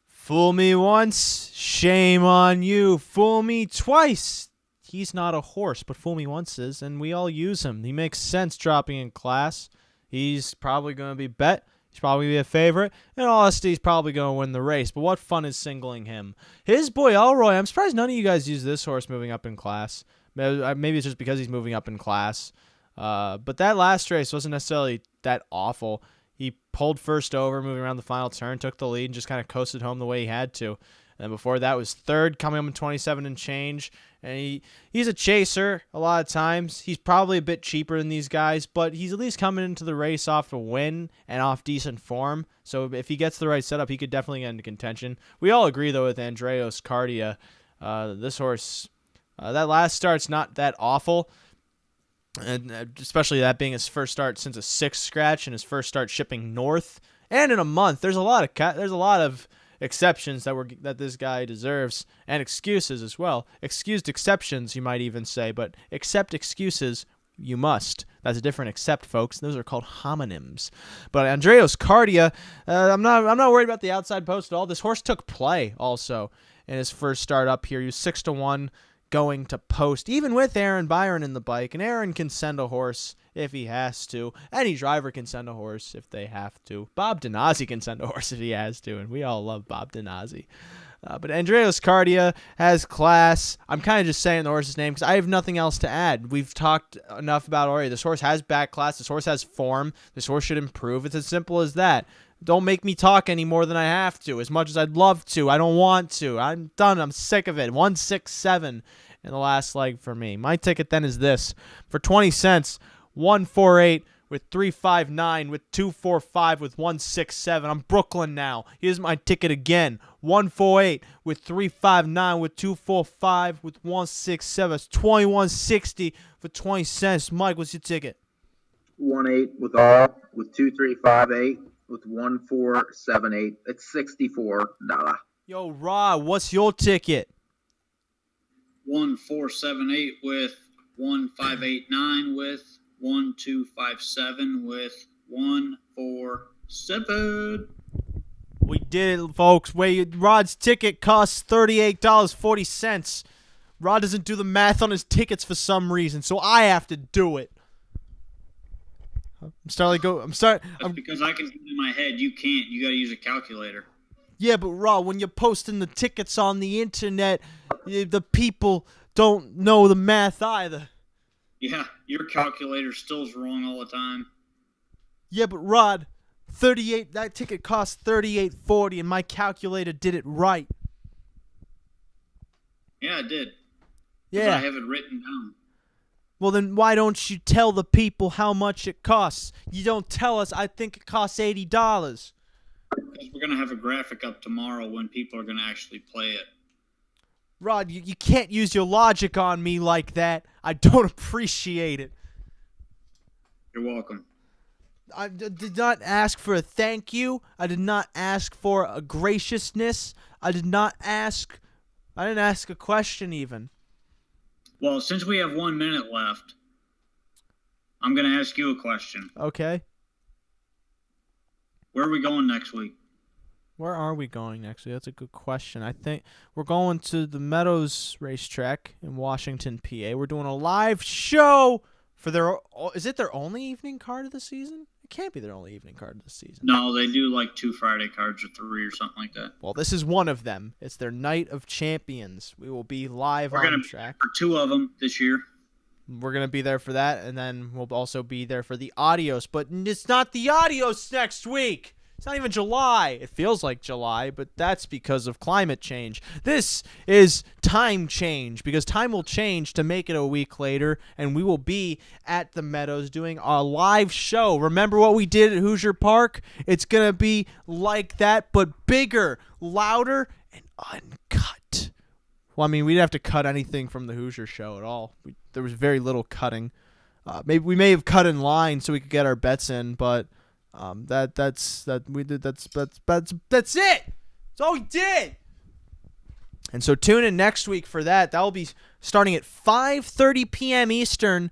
Fool me once, shame on you. Fool me twice. He's not a horse, but fool me once is, and we all use him. He makes sense dropping in class. He's probably going to be bet. He's probably going to be a favorite. In all honesty, he's probably going to win the race. But what fun is singling him? His boy Elroy, I'm surprised none of you guys use this horse moving up in class. Maybe it's just because he's moving up in class. But that last race wasn't necessarily that awful. He pulled first over, moving around the final turn, took the lead, and just kind of coasted home the way he had to. And before that was third, coming up in 27 and change. And he's a chaser a lot of times. He's probably a bit cheaper than these guys, but he's at least coming into the race off a win and off decent form. So if he gets the right setup, he could definitely get into contention. We all agree, though, with Andreas Cardia. This horse, that last start's not that awful. And especially that being his first start since a 6th scratch and his first start shipping north. And in a month, there's a lot of exceptions that this guy deserves, and excuses as well. Excused exceptions, you might even say, but accept excuses you must. That's a different accept, folks. Those are called homonyms. But Andreas Cardia, I'm not worried about the outside post at all. This horse took play also in his first start up here. He was 6-1 going to post, even with Aaron Byron in the bike. And Aaron can send a horse if he has to. Any driver can send a horse if they have to. Bob Denazzi can send a horse if he has to, and we all love Bob Denazzi. But Andreas Cardia has class. I'm kind of just saying the horse's name because I have nothing else to add. We've talked enough about already. This horse has back class. This horse has form. This horse should improve. It's as simple as that. Don't make me talk any more than I have to. As much as I'd love to, I don't want to. I'm done. I'm sick of it. 167 in the last leg for me. My ticket then is this. For 20 cents, 148 with 359 with 245 with 167. I'm Brooklyn now. Here's my ticket again. 148 with 359 with 245 with 167. It's 2160 for 20 cents. Mike, what's your ticket? 18 with all with 2358 with 1478. It's $64. Yo, Rod, what's your ticket? 1478 with 1589 with 1257 with 147. We did it, folks. Rod's ticket costs $38.40. Rod doesn't do the math on his tickets for some reason, so I have to do it. That's because I can do it in my head. You can't. You got to use a calculator. Yeah, but Rod, when you're posting the tickets on the internet, the people don't know the math either. Yeah, your calculator still's wrong all the time. Yeah, but Rod, that ticket cost $38.40, and my calculator did it right. Yeah, it did. Yeah. I have it written down. Well, then why don't you tell the people how much it costs? You don't tell us. I think it costs $80. Because we're going to have a graphic up tomorrow when people are going to actually play it. Rod, you can't use your logic on me like that. I don't appreciate it. You're welcome. I did not ask for a thank you. I did not ask for a graciousness. I didn't ask a question even. Well, since we have 1 minute left, I'm going to ask you a question. Okay. Where are we going next week? Where are we going next week? That's a good question. I think we're going to the Meadows Racetrack in Washington, PA. We're doing a live show for is it their only evening card of the season? It can't be their only evening card of the season. No, they do like 2 Friday cards or 3 or something like that. Well, this is one of them. It's their Night of Champions. We will be live on the track. For 2 of them this year. We're going to be there for that, and then we'll also be there for the Adios. But it's not the Adios next week. It's not even July. It feels like July, but that's because of climate change. This is time change, because time will change to make it a week later, and we will be at the Meadows doing our live show. Remember what we did at Hoosier Park? It's going to be like that, but bigger, louder, and uncut. Well, I mean, we didn't have to cut anything from the Hoosier show at all. There was very little cutting. Maybe we may have cut in line so we could get our bets in, but that's it. That's all we did. And so tune in next week for that. That will be starting at 5:30 p.m. Eastern,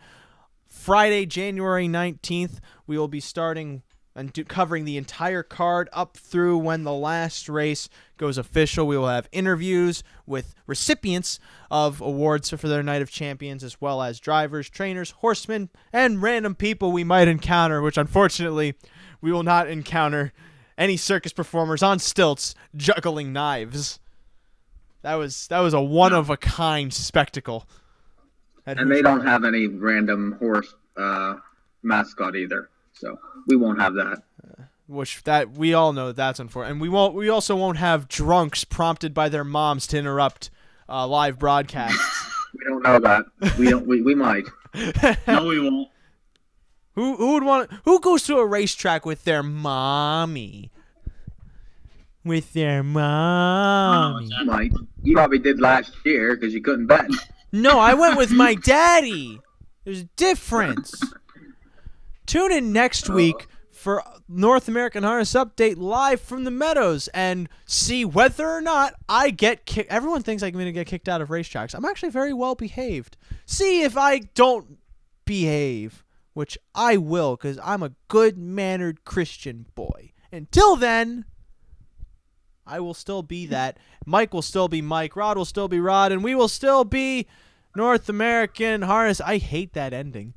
Friday, January 19th. We will be starting and covering the entire card up through when the last race goes official. We will have interviews with recipients of awards for their Night of Champions, as well as drivers, trainers, horsemen, and random people we might encounter, which unfortunately we will not encounter any circus performers on stilts juggling knives. That was a one-of-a-kind spectacle. And they don't have any random horse mascot either. So we won't have that. Which that we all know that's unfortunate, and we also won't have drunks prompted by their moms to interrupt live broadcasts. We don't know that. We might. No, we won't. Who goes to a racetrack with their mommy? With their mommy. You might. You probably did last year because you couldn't bet. No, I went with my daddy. There's a difference. Tune in next week for North American Harness Update live from the Meadows and see whether or not I get kicked. Everyone thinks I'm going to get kicked out of racetracks. I'm actually very well behaved. See if I don't behave, which I will because I'm a good-mannered Christian boy. Until then, I will still be that. Mike will still be Mike. Rod will still be Rod. And we will still be North American Harness. I hate that ending.